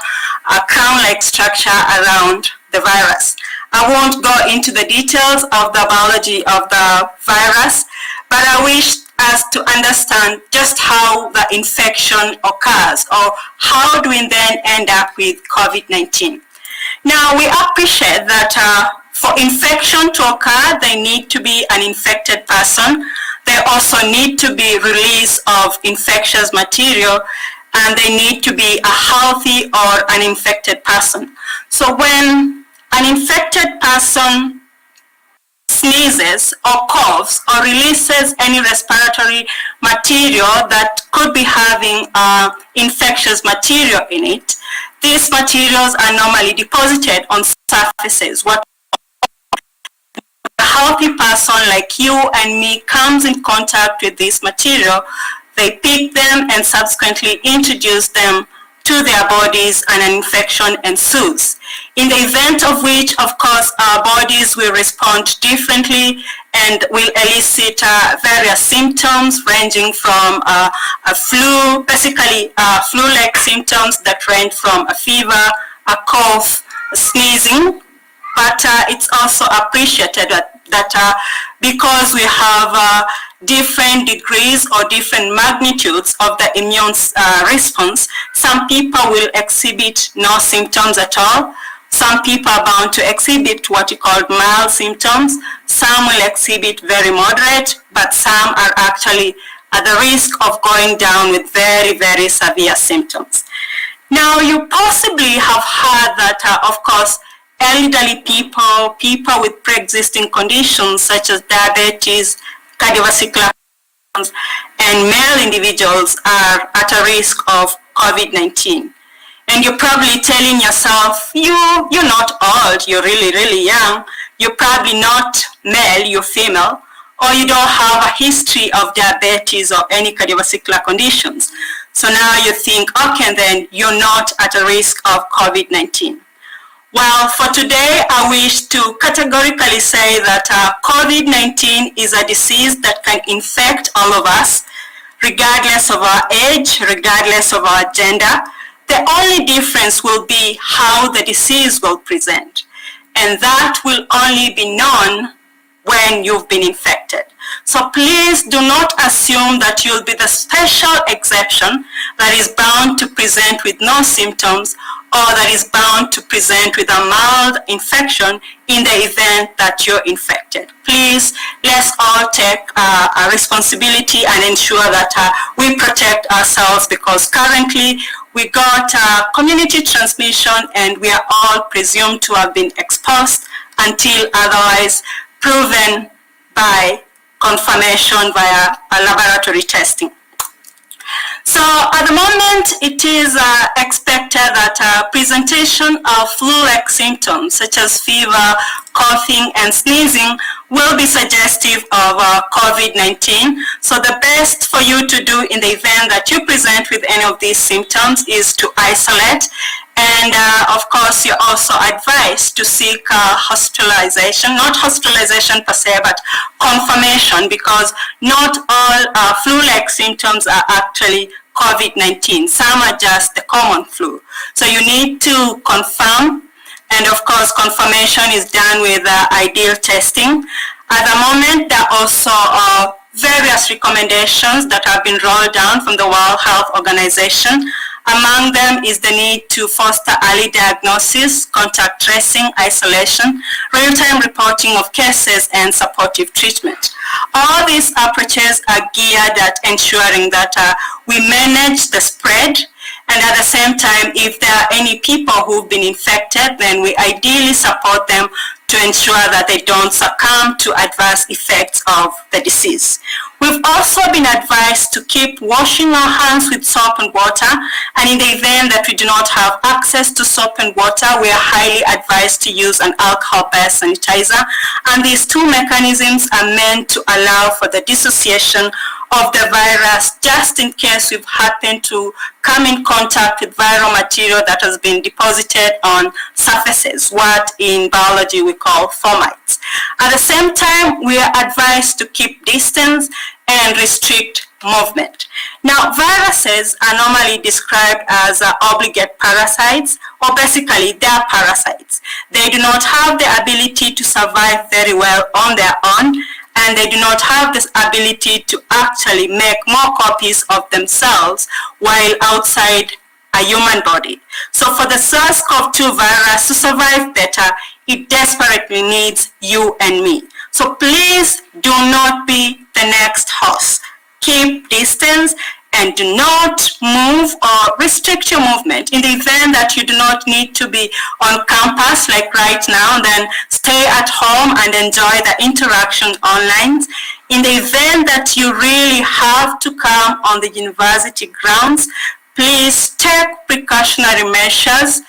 crown-like structure around the virus. I won't go into the details of the biology of the virus, but I wish us to understand just how the infection occurs, or how do we then end up with COVID-19. Now, we appreciate that for infection to occur, they need to be an infected person. They also need to be release of infectious material, and they need to be a healthy or an infected person. So when an infected person sneezes or coughs or releases any respiratory material that could be having infectious material in it, these materials are normally deposited on surfaces. What a healthy person like you and me comes in contact with this material, they pick them and subsequently introduce them to their bodies, and an infection ensues. In the event of which, of course, our bodies will respond differently and will elicit various symptoms ranging from a flu, basically flu-like symptoms that range from a fever, a cough, a sneezing. But it's also appreciated that because we have different degrees or different magnitudes of the immune response, some people will exhibit no symptoms at all. Some people are bound to exhibit what you call mild symptoms. Some will exhibit very moderate, but some are actually at the risk of going down with very, very severe symptoms. Now, you possibly have heard that, of course, elderly people, people with pre-existing conditions such as diabetes, cardiovascular conditions, and male individuals are at a risk of COVID-19. And you're probably telling yourself, you're not old, you're really, really young. You're probably not male, you're female, or you don't have a history of diabetes or any cardiovascular conditions. So now you think, okay, then you're not at a risk of COVID-19. Well, for today, I wish to categorically say that COVID-19 is a disease that can infect all of us, regardless of our age, regardless of our gender. The only difference will be how the disease will present, and that will only be known when you've been infected. So please do not assume that you'll be the special exception that is bound to present with no symptoms, or that is bound to present with a mild infection in the event that you're infected. Please, let's all take a responsibility and ensure that we protect ourselves, because currently we got community transmission and we are all presumed to have been exposed until otherwise proven by confirmation via laboratory testing. So at the moment, it is expected that presentation of flu-like symptoms such as fever, coughing, and sneezing will be suggestive of COVID-19. So the best for you to do in the event that you present with any of these symptoms is to isolate. And of course, you're also advised to seek hospitalization, not hospitalization per se, but confirmation, because not all flu-like symptoms are actually COVID-19. Some are just the common flu. So you need to confirm, and of course, confirmation is done with ideal testing. At the moment, there are also various recommendations that have been rolled down from the World Health Organization. Among them is the need to foster early diagnosis, contact tracing, isolation, real-time reporting of cases, and supportive treatment. All these approaches are geared at ensuring that we manage the spread, and at the same time, if there are any people who've been infected, then we ideally support them to ensure that they don't succumb to adverse effects of the disease. We've also been advised to keep washing our hands with soap and water, and in the event that we do not have access to soap and water, we are highly advised to use an alcohol-based sanitizer, and these two mechanisms are meant to allow for the dissociation of the virus, just in case we've happened to come in contact with viral material that has been deposited on surfaces, what in biology we call fomites. At the same time, we are advised to keep distance and restrict movement. Now, viruses are normally described as obligate parasites, or basically they are parasites. They do not have the ability to survive very well on their own, and they do not have this ability to actually make more copies of themselves while outside a human body. So for the SARS-CoV-2 virus to survive better, it desperately needs you and me. So please do not be the next host. Keep distance and do not move or restrict your movement. In the event that you do not need to be on campus like right now, then stay at home and enjoy the interaction online. In the event that you really have to come on the university grounds, please take precautionary measures.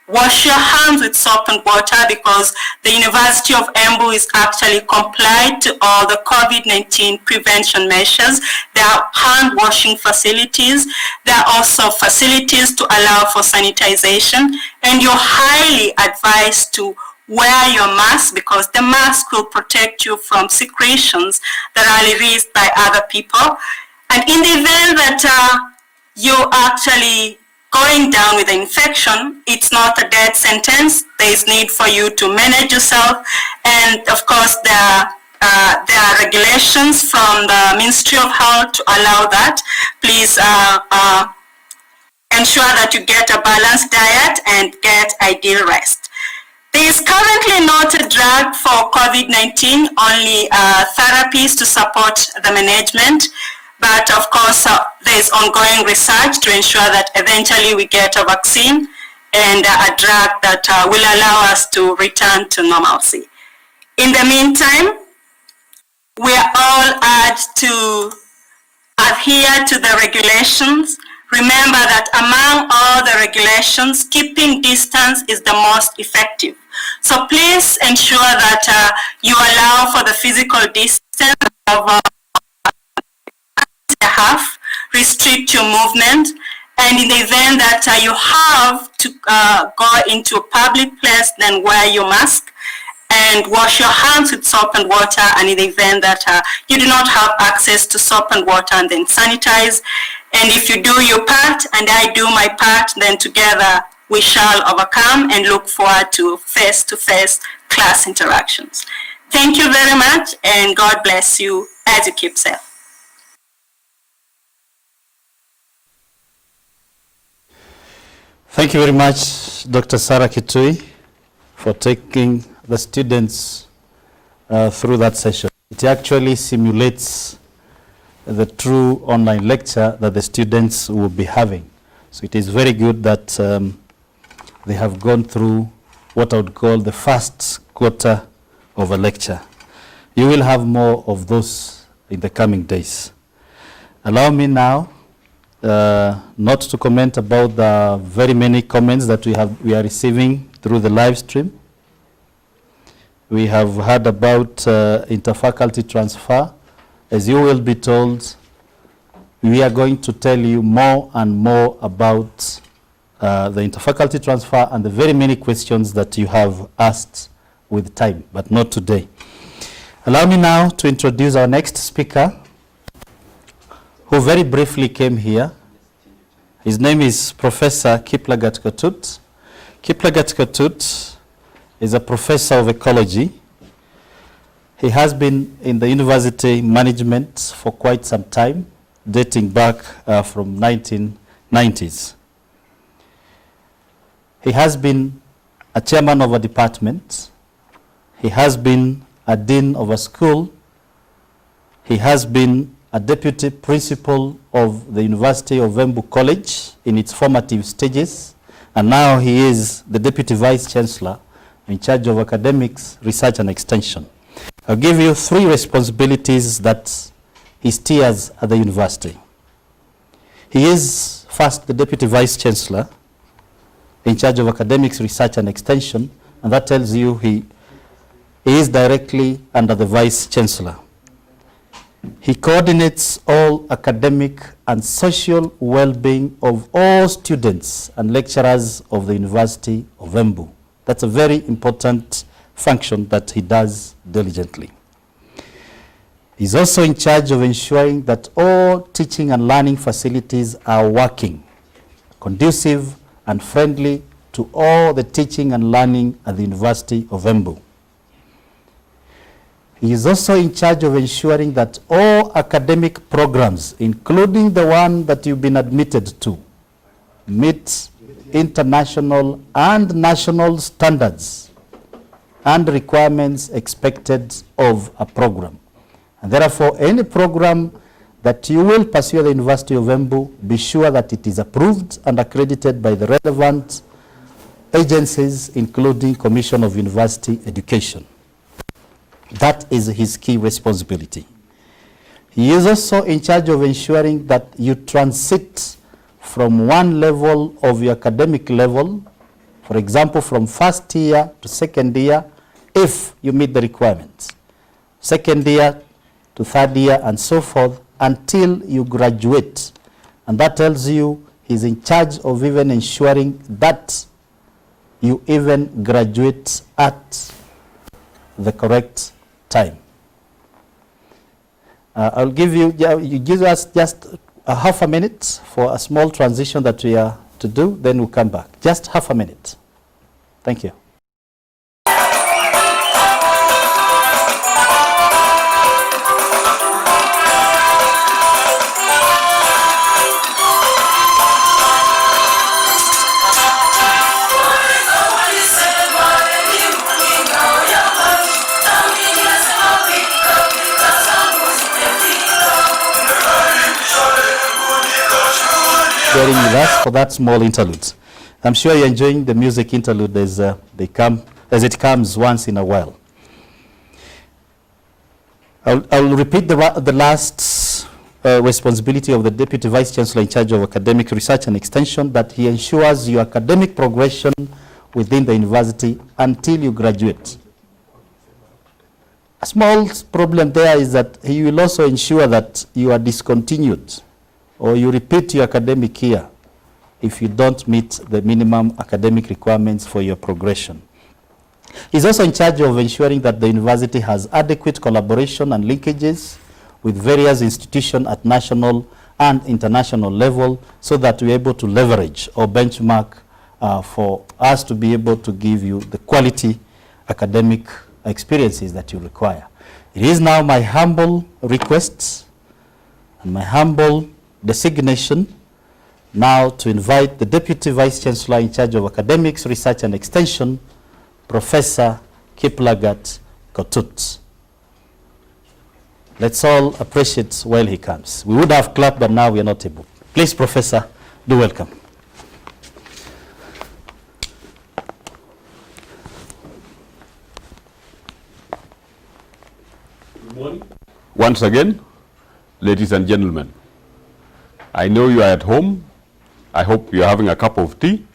Wash your hands with soap and water, because the University of Embu is actually complied to all the COVID-19 prevention measures. There are hand washing facilities. There are also facilities to allow for sanitization, and you're highly advised to wear your mask, because the mask will protect you from secretions that are released by other people. And in the event that you're actually going down with the infection, it's not a death sentence. There is need for you to manage yourself. And of course, there are regulations from the Ministry of Health to allow that. Please ensure that you get a balanced diet and get ideal rest. There is currently not a drug for COVID-19, only therapies to support the management. But of course, there is ongoing research to ensure that eventually we get a vaccine and a drug that will allow us to return to normalcy. In the meantime, we are all urged to adhere to the regulations. Remember that among all the regulations, keeping distance is the most effective. So please ensure that you allow for the physical distance of restrict your movement, and in the event that you have to go into a public place, then wear your mask and wash your hands with soap and water, and in the event that you do not have access to soap and water, and then sanitize. And if you do your part and I do my part, then together we shall overcome and look forward to face-to-face class interactions. Thank you very much, and God bless you as you keep safe. Thank you very much, Dr. Sarah Kitui, for taking the students through that session. It actually simulates the true online lecture that the students will be having. So it is very good that they have gone through what I would call the first quarter of a lecture. You will have more of those in the coming days. Allow me now not to comment about the very many comments that we are receiving through the live stream. We have heard about interfaculty transfer. As you will be told, we are going to tell you more and more about the interfaculty transfer and the very many questions that you have asked with time, but not today. Allow me now to introduce our next speaker, who very briefly came here. His name is Professor Kiplagat Katut. Kiplagat Katut is a professor of ecology. He has been in the university management for quite some time, dating back from 1990s. He has been a chairman of a department. He has been a dean of a school. He has been a deputy principal of the University of Embu College in its formative stages, and now he is the deputy vice chancellor in charge of academics, research and extension. I'll give you 3 responsibilities that he steers at the university. He is first the deputy vice chancellor in charge of academics, research and extension, and that tells you he is directly under the vice chancellor. He coordinates all academic and social well-being of all students and lecturers of the University of Embu. That's a very important function that he does diligently. He's also in charge of ensuring that all teaching and learning facilities are working, conducive and friendly to all the teaching and learning at the University of Embu. He is also in charge of ensuring that all academic programs, including the one that you've been admitted to, meet international and national standards and requirements expected of a program. And therefore, any program that you will pursue at the University of Embu, be sure that it is approved and accredited by the relevant agencies, including Commission of University Education. That is his key responsibility. He is also in charge of ensuring that you transit from one level of your academic level, for example, from first year to second year, if you meet the requirements, second year to third year, and so forth, until you graduate. And that tells you he's in charge of even ensuring that you even graduate at the correct time. I'll give you give us just a half a minute for a small transition that we are to do, then we'll come back. Just half a minute. Thank you. Bearing with us for that small interlude. I'm sure you're enjoying the music interlude as it comes once in a while. I'll repeat the last responsibility of the Deputy Vice Chancellor in charge of academic research and extension, that he ensures your academic progression within the university until you graduate. A small problem there is that he will also ensure that you are discontinued or you repeat your academic year if you don't meet the minimum academic requirements for your progression. He's also in charge of ensuring that the university has adequate collaboration and linkages with various institutions at national and international level, so that we're able to leverage or benchmark for us to be able to give you the quality academic experiences that you require. It is now my humble request and my humble designation now to invite the Deputy Vice Chancellor in charge of academics, research and extension, Professor Kiplagat Kotut. Let's all appreciate while he comes. We would have clapped, but now we are not able. Please, Professor, do welcome. Good morning. Once again, ladies and gentlemen, I know you are at home. I hope you are having a cup of tea.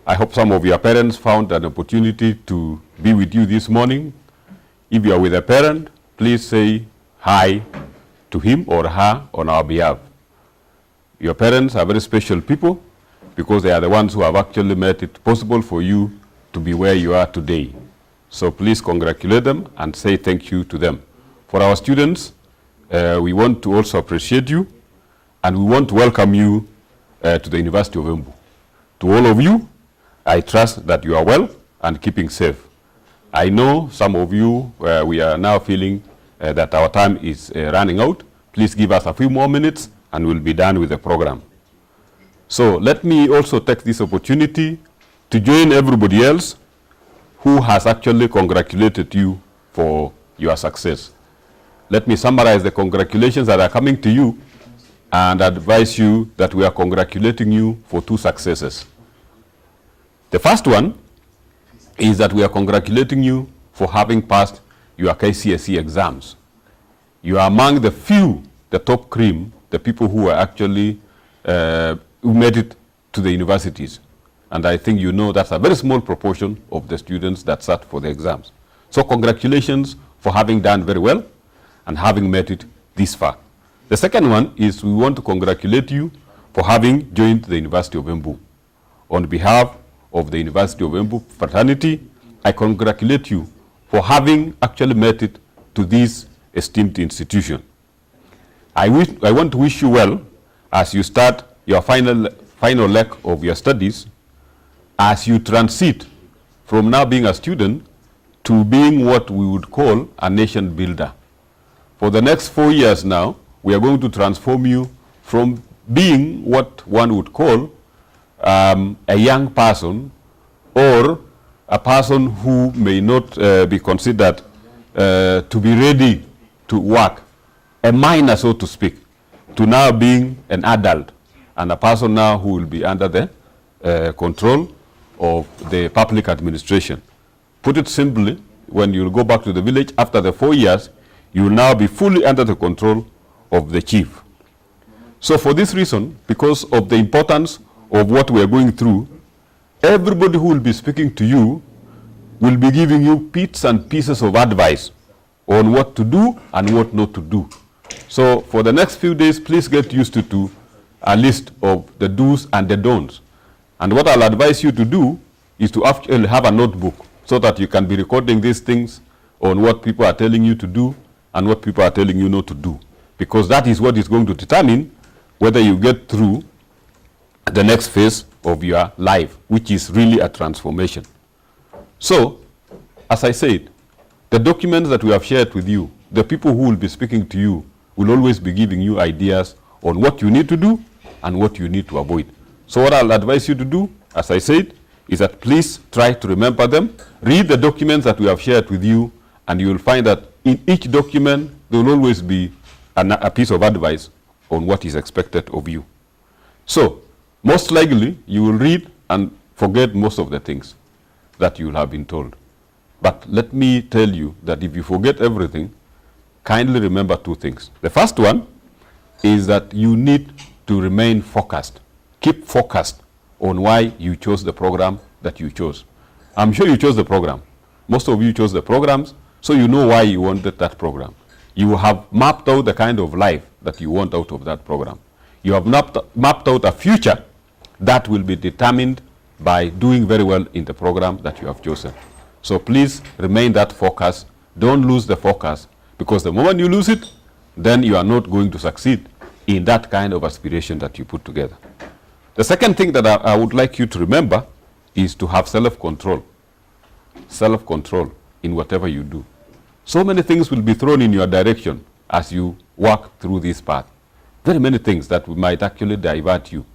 I hope some of your parents found an opportunity to be with you this morning. If you are with a parent, please say hi to him or her on our behalf. Your parents are very special people because they are the ones who have actually made it possible for you to be where you are today. So please congratulate them and say thank you to them. For our students, we want to also appreciate you, and we want to welcome you to the University of Embu. To all of you, I trust that you are well and keeping safe. I know some of you, we are now feeling that our time is running out. Please give us a few more minutes and we'll be done with the program. So let me also take this opportunity to join everybody else who has actually congratulated you for your success. Let me summarize the congratulations that are coming to you and advise you that we are congratulating you for 2 successes. The first one is that we are congratulating you for having passed your KCSE exams. You are among the few, the top cream, the people who are actually, who made it to the universities. And I think you know that's a very small proportion of the students that sat for the exams. So congratulations for having done very well and having made it this far. The second one is we want to congratulate you for having joined the University of Embu. On behalf of the University of Embu fraternity, I congratulate you for having actually made it to this esteemed institution. I want to wish you well as you start your final leg of your studies, as you transit from now being a student to being what we would call a nation builder. For the next 4 years now, we are going to transform you from being what one would call a young person or a person who may not be considered to be ready to work, a minor, so to speak, to now being an adult and a person now who will be under the control of the public administration. Put it simply, when you go back to the village after the 4 years, you will now be fully under the control of the chief. So for this reason, because of the importance of what we are going through, everybody who will be speaking to you will be giving you bits and pieces of advice on what to do and what not to do. So for the next few days, please get used to a list of the do's and the don'ts. And what I'll advise you to do is to actually have a notebook so that you can be recording these things on what people are telling you to do and what people are telling you not to do. Because that is what is going to determine whether you get through the next phase of your life, which is really a transformation. So, as I said, the documents that we have shared with you, the people who will be speaking to you will always be giving you ideas on what you need to do and what you need to avoid. So what I'll advise you to do, as I said, is that please try to remember them. Read the documents that we have shared with you, and you will find that in each document, there will always be a piece of advice on what is expected of you. So, most likely, you will read and forget most of the things that you will have been told. But let me tell you that if you forget everything, kindly remember two things. The first one is that you need to remain focused. Keep focused on why you chose the program that you chose. I'm sure you chose the program. Most of you chose the programs, so you know why you wanted that program. You have mapped out the kind of life that you want out of that program. You have mapped out a future that will be determined by doing very well in the program that you have chosen. So please remain that focus. Don't lose the focus, because the moment you lose it, then you are not going to succeed in that kind of aspiration that you put together. The second thing that I would like you to remember is to have self-control. Self-control in whatever you do. So many things will be thrown in your direction as you walk through this path. Very many things that might actually divert you.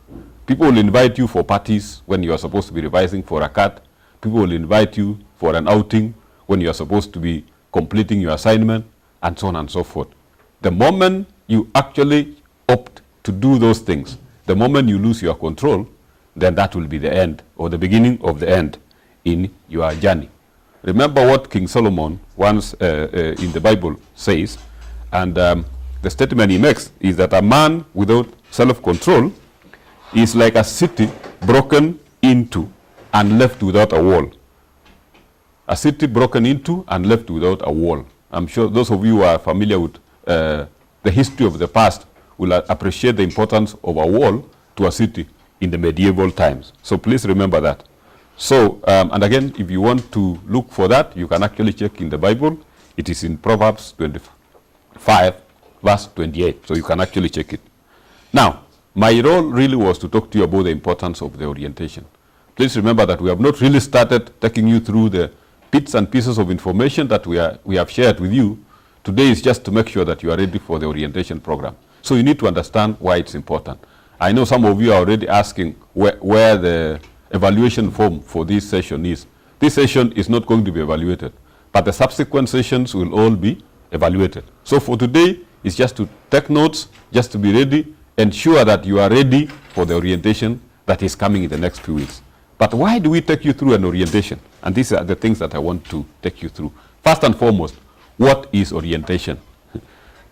People will invite you for parties when you are supposed to be revising for a cut. People will invite you for an outing when you are supposed to be completing your assignment, and so on and so forth. The moment you actually opt to do those things, the moment you lose your control, then that will be the end, or the beginning of the end in your journey. Remember what King Solomon once in the Bible says, and the statement he makes is that a man without self-control is like a city broken into and left without a wall. A city broken into and left without a wall. I'm sure those of you who are familiar with the history of the past will appreciate the importance of a wall to a city in the medieval times. So please remember that. So, and again, if you want to look for that, you can actually check in the Bible. It is in Proverbs 25, verse 28. So you can actually check it. Now, my role really was to talk to you about the importance of the orientation. Please remember that we have not really started taking you through the bits and pieces of information that we have shared with you. Today is just to make sure that you are ready for the orientation program. So you need to understand why it's important. I know some of you are already asking where the evaluation form for this session is. This session is not going to be evaluated, but the subsequent sessions will all be evaluated. So for today, it's just to take notes, just to be ready, ensure that you are ready for the orientation that is coming in the next few weeks. But why do we take you through an orientation? And these are the things that I want to take you through. First and foremost, what is orientation?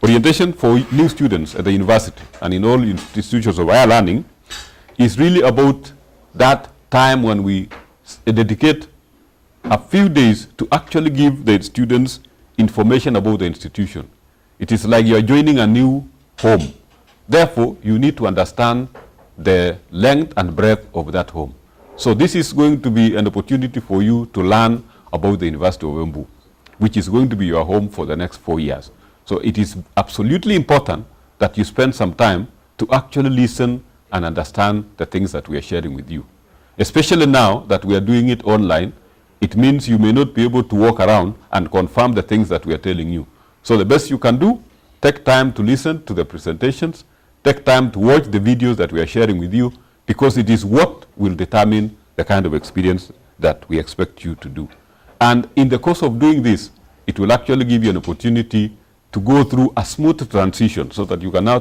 Orientation for new students at the university and in all institutions of higher learning is really about that time when we dedicate a few days to actually give the students information about the institution. It is like you are joining a new home. Therefore, you need to understand the length and breadth of that home. So this is going to be an opportunity for you to learn about the University of Embu, which is going to be your home for the next 4 years. So it is absolutely important that you spend some time to actually listen and understand the things that we are sharing with you. Especially now that we are doing it online, It means you may not be able to walk around and confirm the things that we are telling you. So the best you can do, take time to listen to the presentations, take time to watch the videos that we are sharing with you, because it is what will determine the kind of experience that we expect you to do. And in the course of doing this, it will actually give you an opportunity to go through a smooth transition so that you can now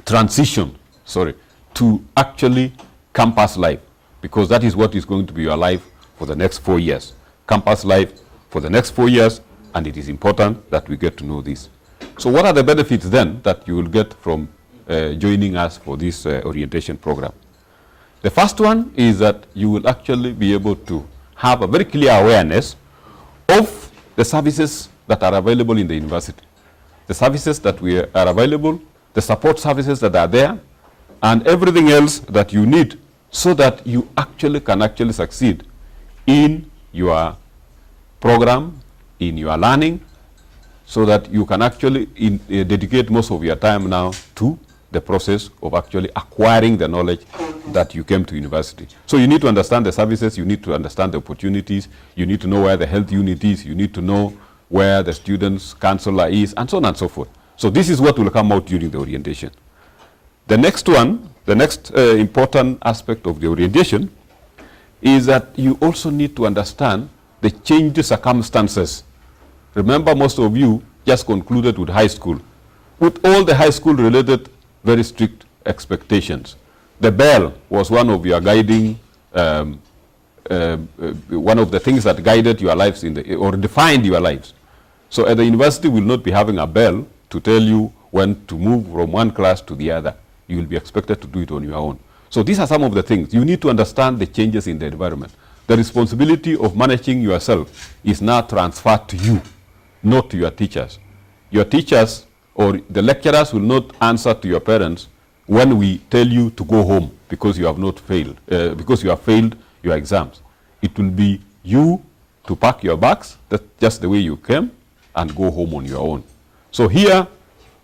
transition to actually campus life, because that is what is going to be your life for the next 4 years. Campus life for the next 4 years, and it is important that we get to know this. So what are the benefits then that you will get from joining us for this orientation program? The first one is that you will actually be able to have a very clear awareness of the services that are available in the university, the services that are available, the support services that are there, and everything else that you need so that you can succeed in your program, in your learning, so that you can actually dedicate most of your time now to the process of actually acquiring the knowledge that you came to university. So you need to understand the services, you need to understand the opportunities, you need to know where the health unit is, you need to know where the student's counselor is, and so on and so forth. So this is what will come out during the orientation. The next one, the next important aspect of the orientation is that you also need to understand the changed circumstances. Remember, most of you just concluded with high school, with all the high school related very strict expectations. The bell was one of your guiding, one of the things that guided your lives or defined your lives. So at the university, we will not be having a bell to tell you when to move from one class to the other. You will be expected to do it on your own. So these are some of the things. You need to understand the changes in the environment. The responsibility of managing yourself is now transferred to you, not to your teachers. Your teachers or the lecturers will not answer to your parents when we tell you to go home because you have not failed, because you have failed your exams. It will be you to pack your bags, that's just the way you came, and go home on your own. So here,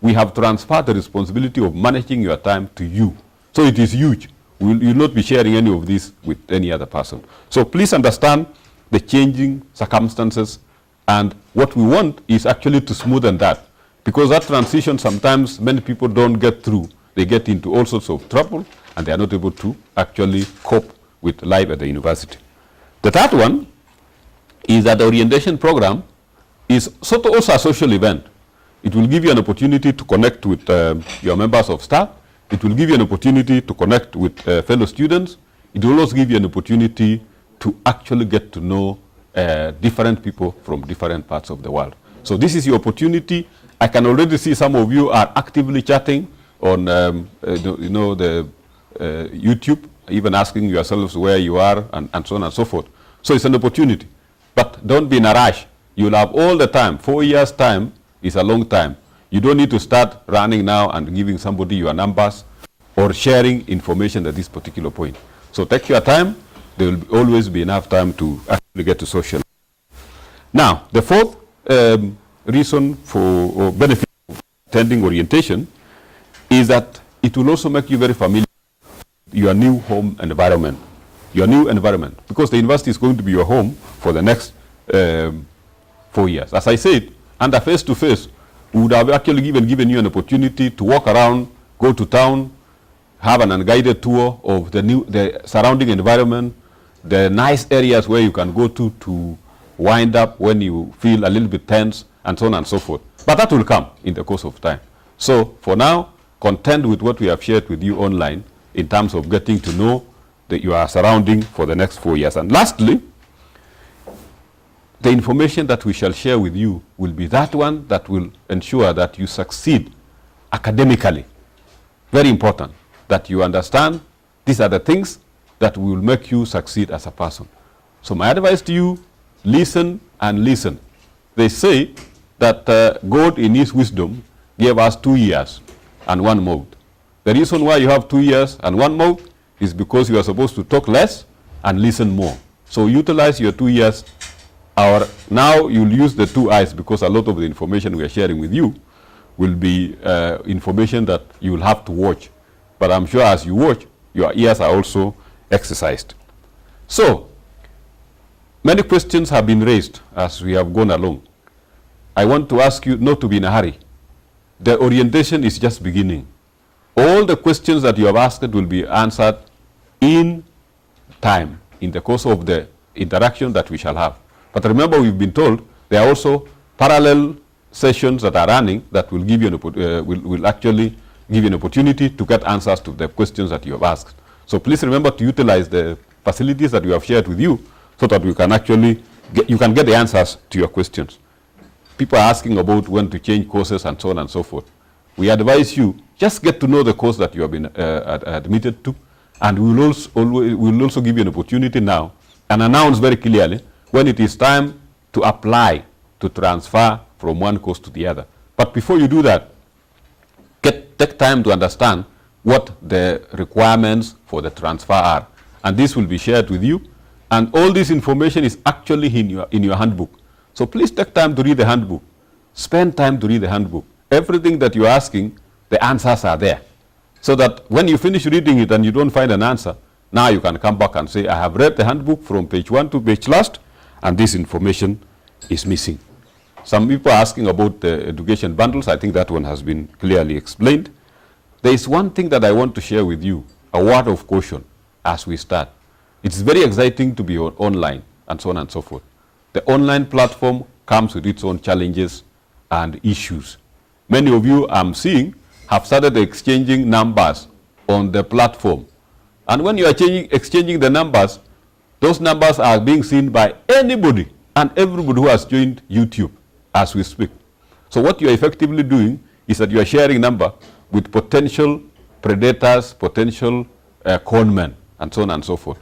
we have transferred the responsibility of managing your time to you. So it is huge. You will not be sharing any of this with any other person. So please understand the changing circumstances, and what we want is actually to smoothen that. Because that transition, sometimes many people don't get through. They get into all sorts of trouble, and they are not able to actually cope with life at the university. The third one is that the orientation program is sort of also a social event. It will give you an opportunity to connect with your members of staff. It will give you an opportunity to connect with fellow students. It will also give you an opportunity to actually get to know different people from different parts of the world. So this is your opportunity. I can already see some of you are actively chatting on the YouTube, even asking yourselves where you are, and so on and so forth. So it's an opportunity. But don't be in a rush. You'll have all the time. 4 years' time is a long time. You don't need to start running now and giving somebody your numbers or sharing information at this particular point. So take your time. There will always be enough time to actually get to social. Now, the fourth reason for or benefit of attending orientation is that it will also make you very familiar with your new home environment. Your new environment, because the university is going to be your home for the next 4 years. As I said, under face-to-face, we would have actually given you an opportunity to walk around, go to town, have an unguided tour of the surrounding environment, the nice areas where you can go to wind up when you feel a little bit tense, and so on and so forth. But that will come in the course of time. So for now, contend with what we have shared with you online in terms of getting to know your surrounding for the next 4 years. And lastly, the information that we shall share with you will be that one that will ensure that you succeed academically. Very important that you understand these are the things that will make you succeed as a person. So my advice to you, listen and listen. They say that God in his wisdom gave us 2 years and 1 mouth. The reason why you have 2 years and 1 mouth is because you are supposed to talk less and listen more. So utilize your 2 years. Now you'll use the 2 eyes, because a lot of the information we are sharing with you will be information that you will have to watch. But I'm sure as you watch, your ears are also exercised. So, many questions have been raised as we have gone along. I want to ask you not to be in a hurry. The orientation is just beginning. All the questions that you have asked will be answered in time, in the course of the interaction that we shall have. But remember, we've been told there are also parallel sessions that are running that will give you will actually give you an opportunity to get answers to the questions that you have asked. So please remember to utilize the facilities that we have shared with you so that we can actually you can get the answers to your questions. People are asking about when to change courses and so on and so forth. We advise you, just get to know the course that you have been admitted to, and we will also give you an opportunity now and announce very clearly when it is time to apply to transfer from one course to the other. But before you do that, take time to understand what the requirements for the transfer are. And this will be shared with you. And all this information is actually in your handbook. So please take time to read the handbook. Spend time to read the handbook. Everything that you're asking, the answers are there. So that when you finish reading it and you don't find an answer, now you can come back and say, I have read the handbook from page 1 to page last, and this information is missing. Some people are asking about the education bundles. I think that one has been clearly explained. There is one thing that I want to share with you, a word of caution as we start. It's very exciting to be online and so on and so forth. The online platform comes with its own challenges and issues. Many of you I'm seeing have started exchanging numbers on the platform. And when you are exchanging the numbers, those numbers are being seen by anybody and everybody who has joined YouTube as we speak. So what you are effectively doing is that you are sharing number with potential predators, potential conmen, and so on and so forth.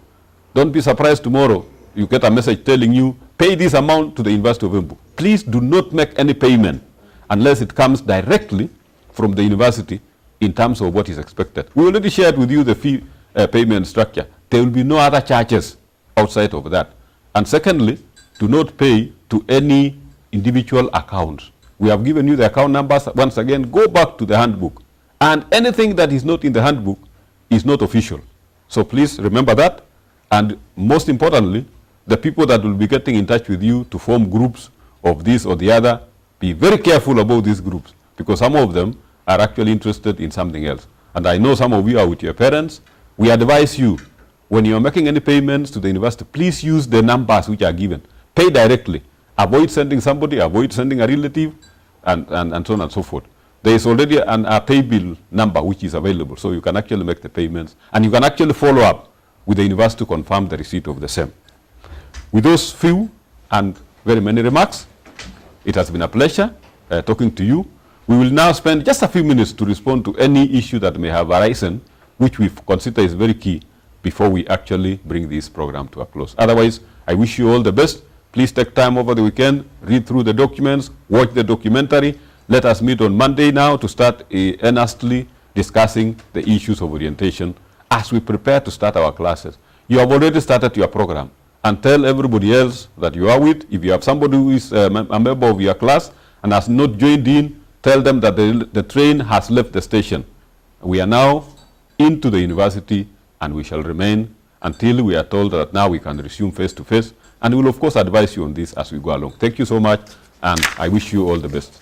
Don't be surprised tomorrow you get a message telling you, pay this amount to the University of Embu. Please do not make any payment unless it comes directly from the university in terms of what is expected. We already shared with you the fee payment structure. There will be no other charges outside of that. And secondly, do not pay to any individual accounts. We have given you the account numbers. Once again, go back to the handbook. And anything that is not in the handbook is not official. So please remember that. And most importantly, the people that will be getting in touch with you to form groups of this or the other, be very careful about these groups, because some of them are actually interested in something else. And I know some of you are with your parents. We advise you, when you are making any payments to the university, please use the numbers which are given. Pay directly. Avoid sending somebody, avoid sending a relative, and so on and so forth. There is already a pay bill number which is available, so you can actually make the payments, and you can actually follow up with the university to confirm the receipt of the same. With those few and very many remarks, it has been a pleasure talking to you. We will now spend just a few minutes to respond to any issue that may have arisen, which we consider is very key before we actually bring this program to a close. Otherwise, I wish you all the best. Please take time over the weekend, read through the documents, watch the documentary. Let us meet on Monday now to start earnestly discussing the issues of orientation as we prepare to start our classes. You have already started your program, and tell everybody else that you are with. If you have somebody who is a member of your class and has not joined in, tell them that the train has left the station. We are now into the university, and we shall remain until we are told that now we can resume face-to-face. And we will, of course, advise you on this as we go along. Thank you so much, and I wish you all the best.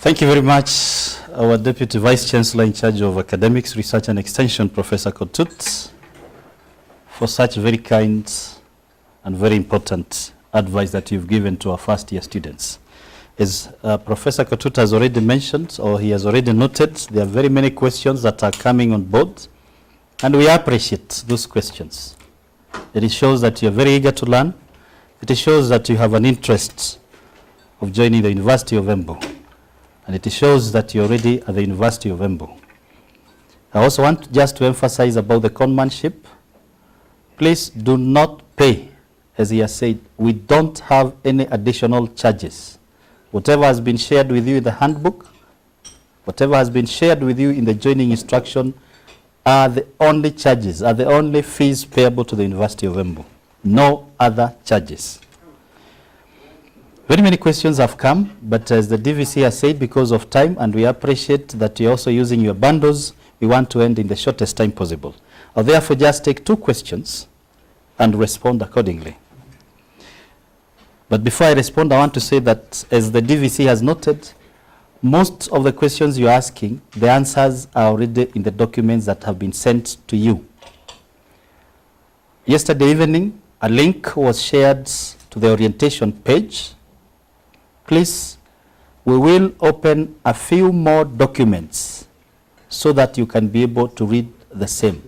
Thank you very much, our Deputy Vice Chancellor in charge of Academics, Research and Extension, Professor Kotut, for such very kind and very important advice that you've given to our first-year students. As Professor Kotut has already mentioned, or he has already noted, there are very many questions that are coming on board, and we appreciate those questions. It shows that you're very eager to learn. It shows that you have an interest of joining the University of Embu. And it shows that you're already at the University of Embu. I also want just to emphasize about the conmanship. Please do not pay. As he has said, we don't have any additional charges. Whatever has been shared with you in the handbook, whatever has been shared with you in the joining instruction are the only charges, are the only fees payable to the University of Embu. No other charges. Very many questions have come, but as the DVC has said, because of time, and we appreciate that you're also using your bundles, we want to end in the shortest time possible. I'll therefore just take 2 questions and respond accordingly. But before I respond, I want to say that, as the DVC has noted, most of the questions you're asking, the answers are already in the documents that have been sent to you. Yesterday evening, a link was shared to the orientation page. Please, we will open a few more documents so that you can be able to read the same.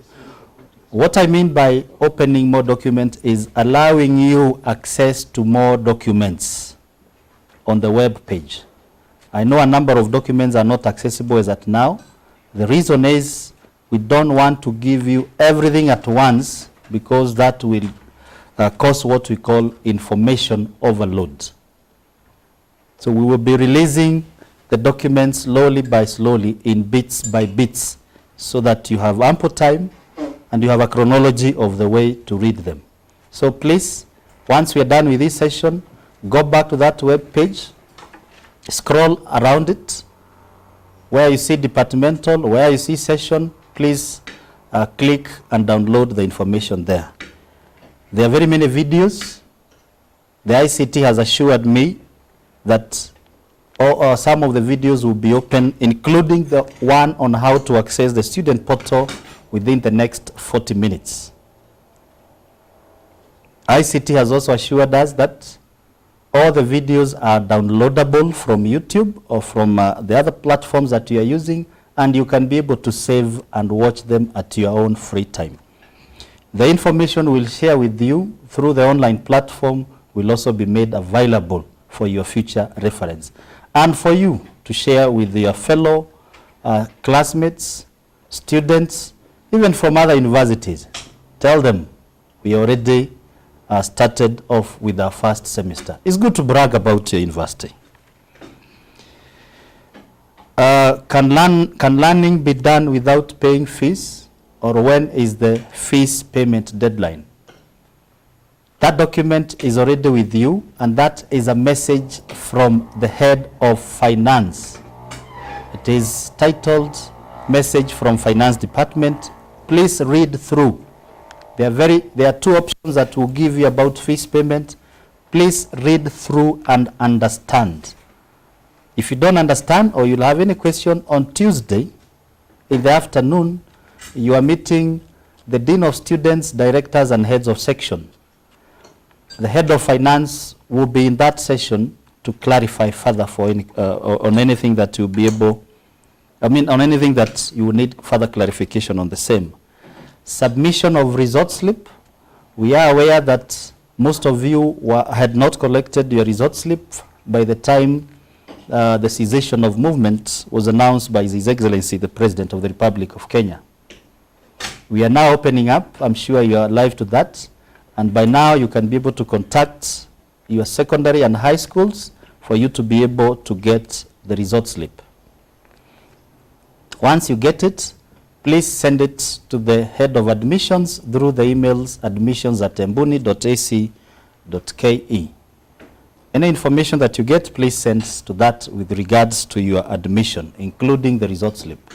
What I mean by opening more documents is allowing you access to more documents on the web page. I know a number of documents are not accessible as at now. The reason is we don't want to give you everything at once, because that will cause what we call information overload. So we will be releasing the documents slowly by slowly, in bits by bits, so that you have ample time and you have a chronology of the way to read them. So please, once we are done with this session, go back to that web page, scroll around it, where you see departmental, where you see session, please click and download the information there. There are very many videos. The ICT has assured me that some of the videos will be open, including the one on how to access the student portal, within the next 40 minutes. ICT has also assured us that all the videos are downloadable from YouTube or from the other platforms that you are using, and you can be able to save and watch them at your own free time. The information we'll share with you through the online platform will also be made available for your future reference, and for you to share with your fellow classmates, students, even from other universities. Tell them we already started off with our first semester. It's good to brag about your university. Can learning be done without paying fees, or when is the fees payment deadline? That document is already with you, and that is a message from the head of finance. It is titled Message from Finance Department. Please read through. There are 2 options that will give you about fees payment. Please read through and understand. If you don't understand, or you'll have any question, on Tuesday in the afternoon, you are meeting the Dean of Students, Directors, and Heads of Section. The Head of Finance will be in that session to clarify further for any, on anything that you'll be able, on anything that you will need further clarification on the same. Submission of result slip. We are aware that most of you had not collected your result slip by the time the cessation of movement was announced by His Excellency, the President of the Republic of Kenya. We are now opening up. I'm sure you are alive to that. And by now, you can be able to contact your secondary and high schools for you to be able to get the result slip. Once you get it, please send it to the head of admissions through the emails admissions@embuni.ac.ke. Any information that you get, please send to that with regards to your admission, including the result slip.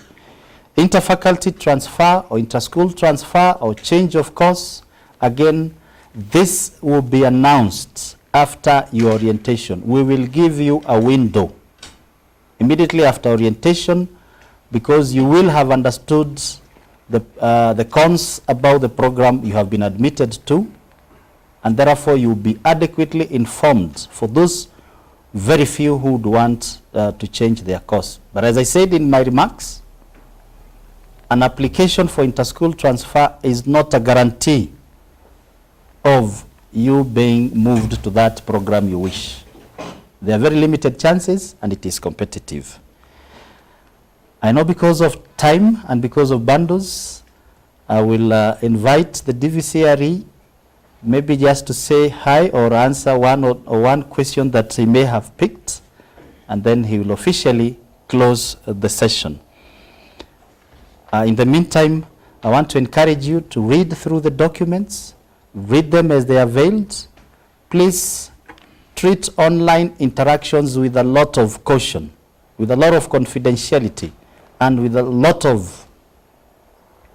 Interfaculty transfer or interschool transfer or change of course, again, this will be announced after your orientation. We will give you a window immediately after orientation, because you will have understood the cons about the program you have been admitted to, and therefore you will be adequately informed for those very few who would want to change their course. But as I said in my remarks, an application for interschool transfer is not a guarantee of you being moved to that program you wish. There are very limited chances, and it is competitive. I know because of time and because of bundles, I will invite the DVCRE maybe just to say hi or answer one question that he may have picked, and then he will officially close the session. In the meantime, I want to encourage you to read through the documents, read them as they are veiled. Please treat online interactions with a lot of caution, with a lot of confidentiality, and with a lot of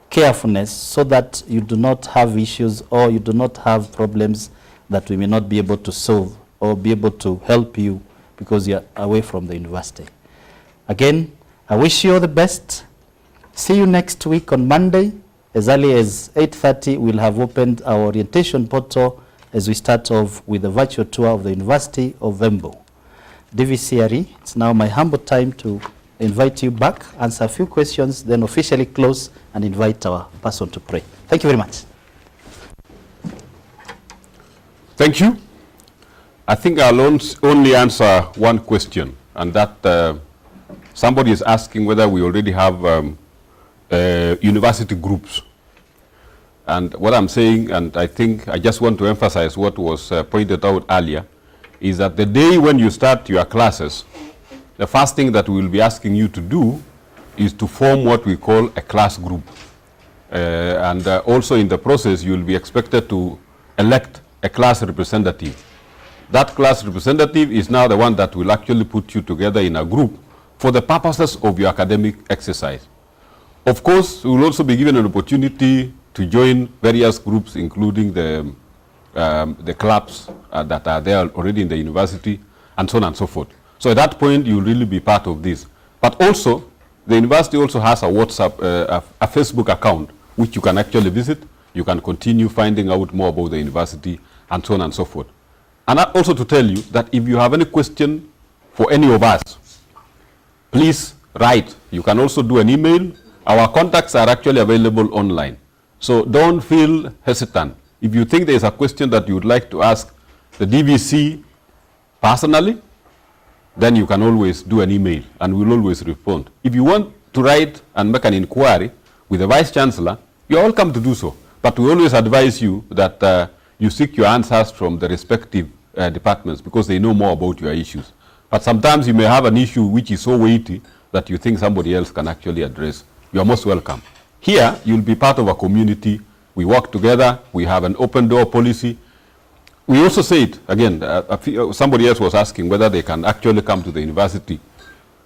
carefulness, so that you do not have issues or you do not have problems that we may not be able to solve or be able to help you because you're away from the university. Again, I wish you all the best. See you next week on Monday. As early as 8:30, we'll have opened our orientation portal as we start off with a virtual tour of the University of Embu. DVCRE, it's now my humble time to invite you back, answer a few questions, then officially close and invite our person to pray. Thank you very much. Thank you. I think I'll only answer one question, and that somebody is asking whether we already have university groups. And what I'm saying, and I think I just want to emphasize what was pointed out earlier, is that the day when you start your classes, the first thing that we will be asking you to do is to form what we call a class group. And also in the process, you will be expected to elect a class representative. That class representative is now the one that will actually put you together in a group for the purposes of your academic exercise. Of course, you will also be given an opportunity to join various groups, including the clubs that are there already in the university, and so on and so forth. So at that point, you will really be part of this. But also, the university also has a WhatsApp, a Facebook account, which you can actually visit. You can continue finding out more about the university, and so on and so forth. And also to tell you that if you have any question for any of us, please write. You can also do an email. Our contacts are actually available online. So don't feel hesitant. If you think there is a question that you would like to ask the DVC personally, then you can always do an email and we'll always respond. If you want to write and make an inquiry with the Vice Chancellor, you're welcome to do so. But we always advise you that you seek your answers from the respective departments because they know more about your issues. But sometimes you may have an issue which is so weighty that you think somebody else can actually address. You're most welcome. Here, you'll be part of a community. We work together. We have an open door policy. We also say it, again, somebody else was asking whether they can actually come to the university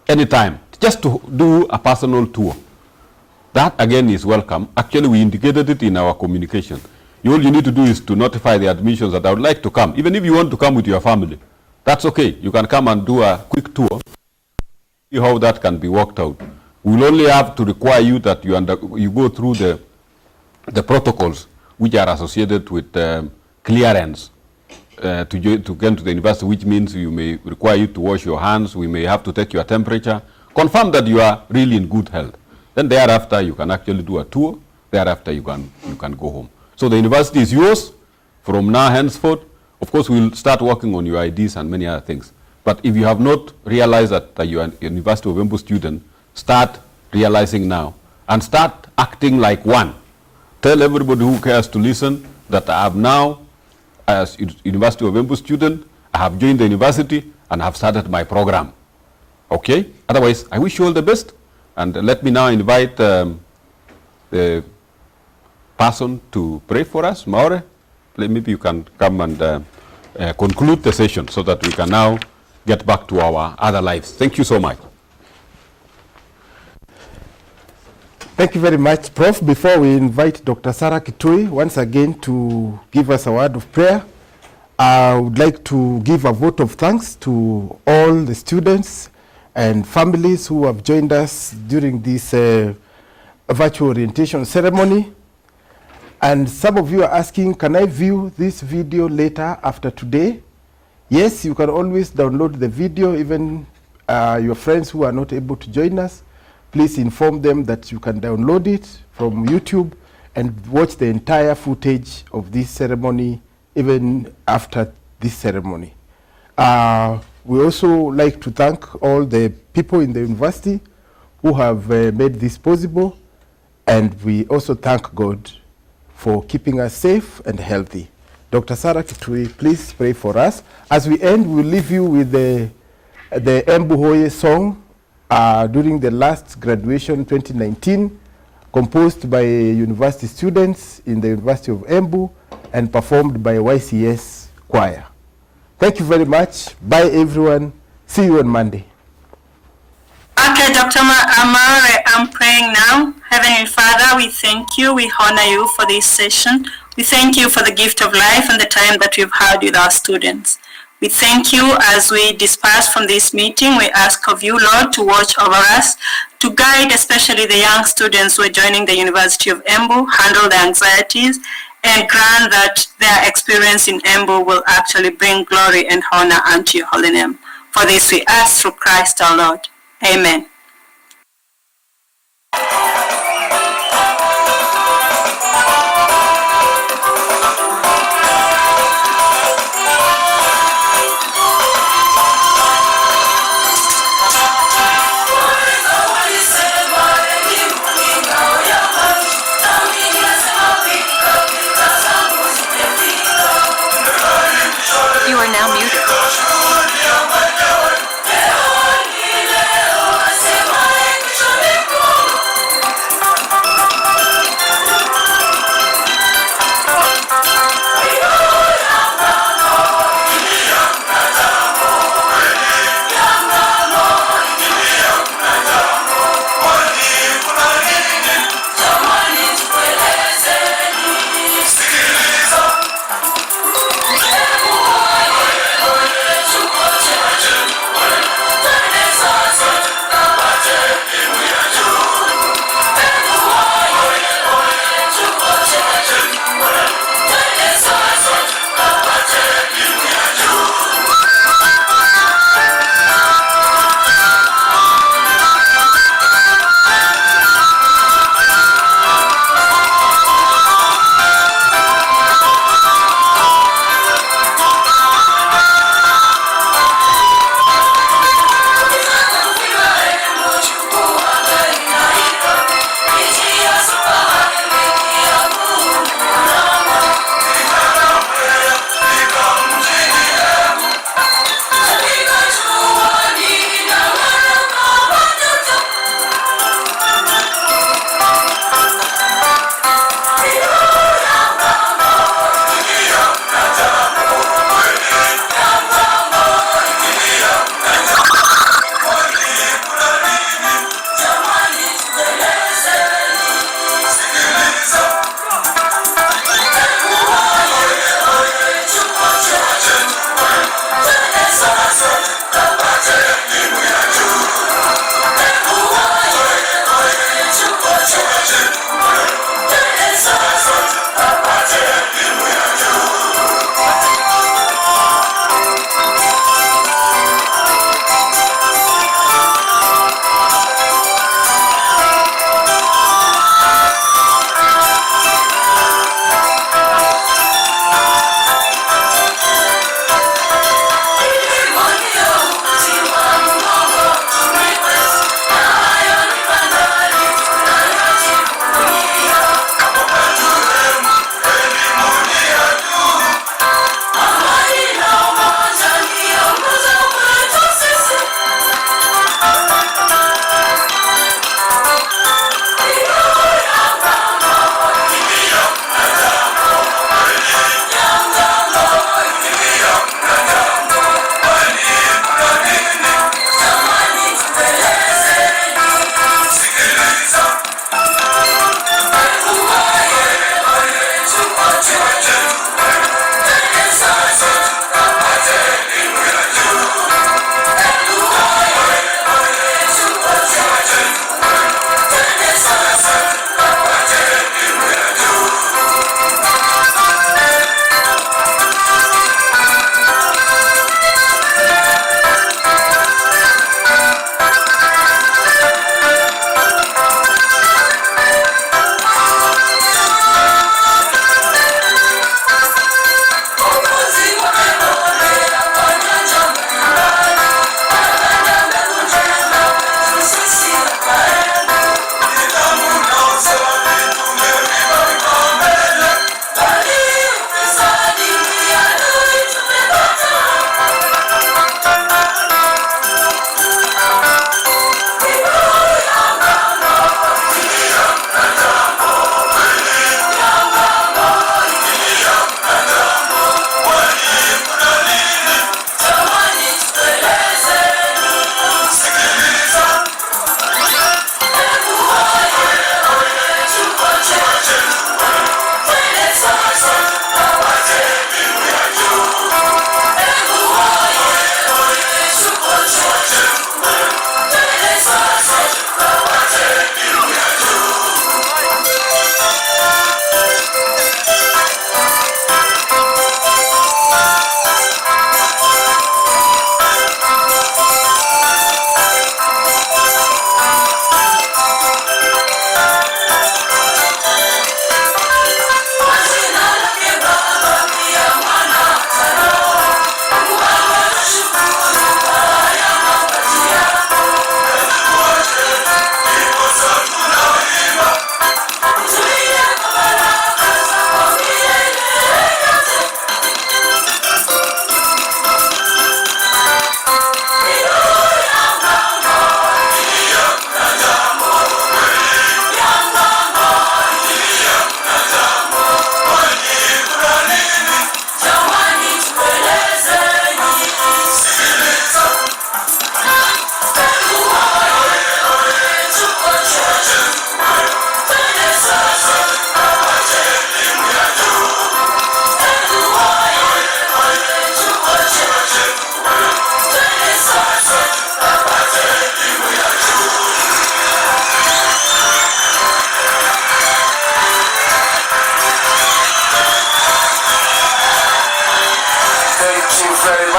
anytime, just to do a personal tour. That, again, is welcome. Actually, we indicated it in our communication. All you need to do is to notify the admissions that I would like to come. Even if you want to come with your family, that's okay. You can come and do a quick tour, see how that can be worked out. We will only have to require you that you go through the protocols which are associated with clearance to get to the university, which means we may require you to wash your hands, we may have to take your temperature, confirm that you are really in good health. Then thereafter you can actually do a tour, thereafter you can go home. So the university is yours from now henceforth. Of course, we'll start working on your IDs and many other things. But if you have not realized that you are a University of Embu student, start realizing now and start acting like one. Tell everybody who cares to listen that I have now, as University of Embu student, I have joined the university and I have started my program. Okay? Otherwise, I wish you all the best. And let me now invite the person to pray for us, Maure. Maybe you can come and conclude the session so that we can now get back to our other lives. Thank you so much. Thank you very much, Prof. Before we invite Dr. Sarah Kitui once again to give us a word of prayer, I would like to give a vote of thanks to all the students and families who have joined us during this virtual orientation ceremony. And some of you are asking, can I view this video later after today? Yes, you can always download the video, even your friends who are not able to join us. Please inform them that you can download it from YouTube and watch the entire footage of this ceremony even after this ceremony. We also like to thank all the people in the university who have made this possible, and we also thank God for keeping us safe and healthy. Dr. Sarah Kitui, please pray for us. As we end, we'll leave you with the Embu Hoye song during the last graduation 2019, composed by university students in the University of Embu and performed by YCS Choir. Thank you very much. Bye, everyone. See you on Monday. Okay, Dr. Amare, I'm praying now. Heavenly Father, we thank you. We honor you for this session. We thank you for the gift of life and the time that we've had with our students. We thank you as we disperse from this meeting. We ask of you, Lord, to watch over us, to guide especially the young students who are joining the University of Embu, handle their anxieties, and grant that their experience in Embu will actually bring glory and honor unto your holy name. For this we ask through Christ our Lord. Amen. You are now muted.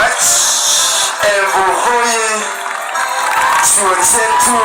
much. Embu hoye, chuo chetu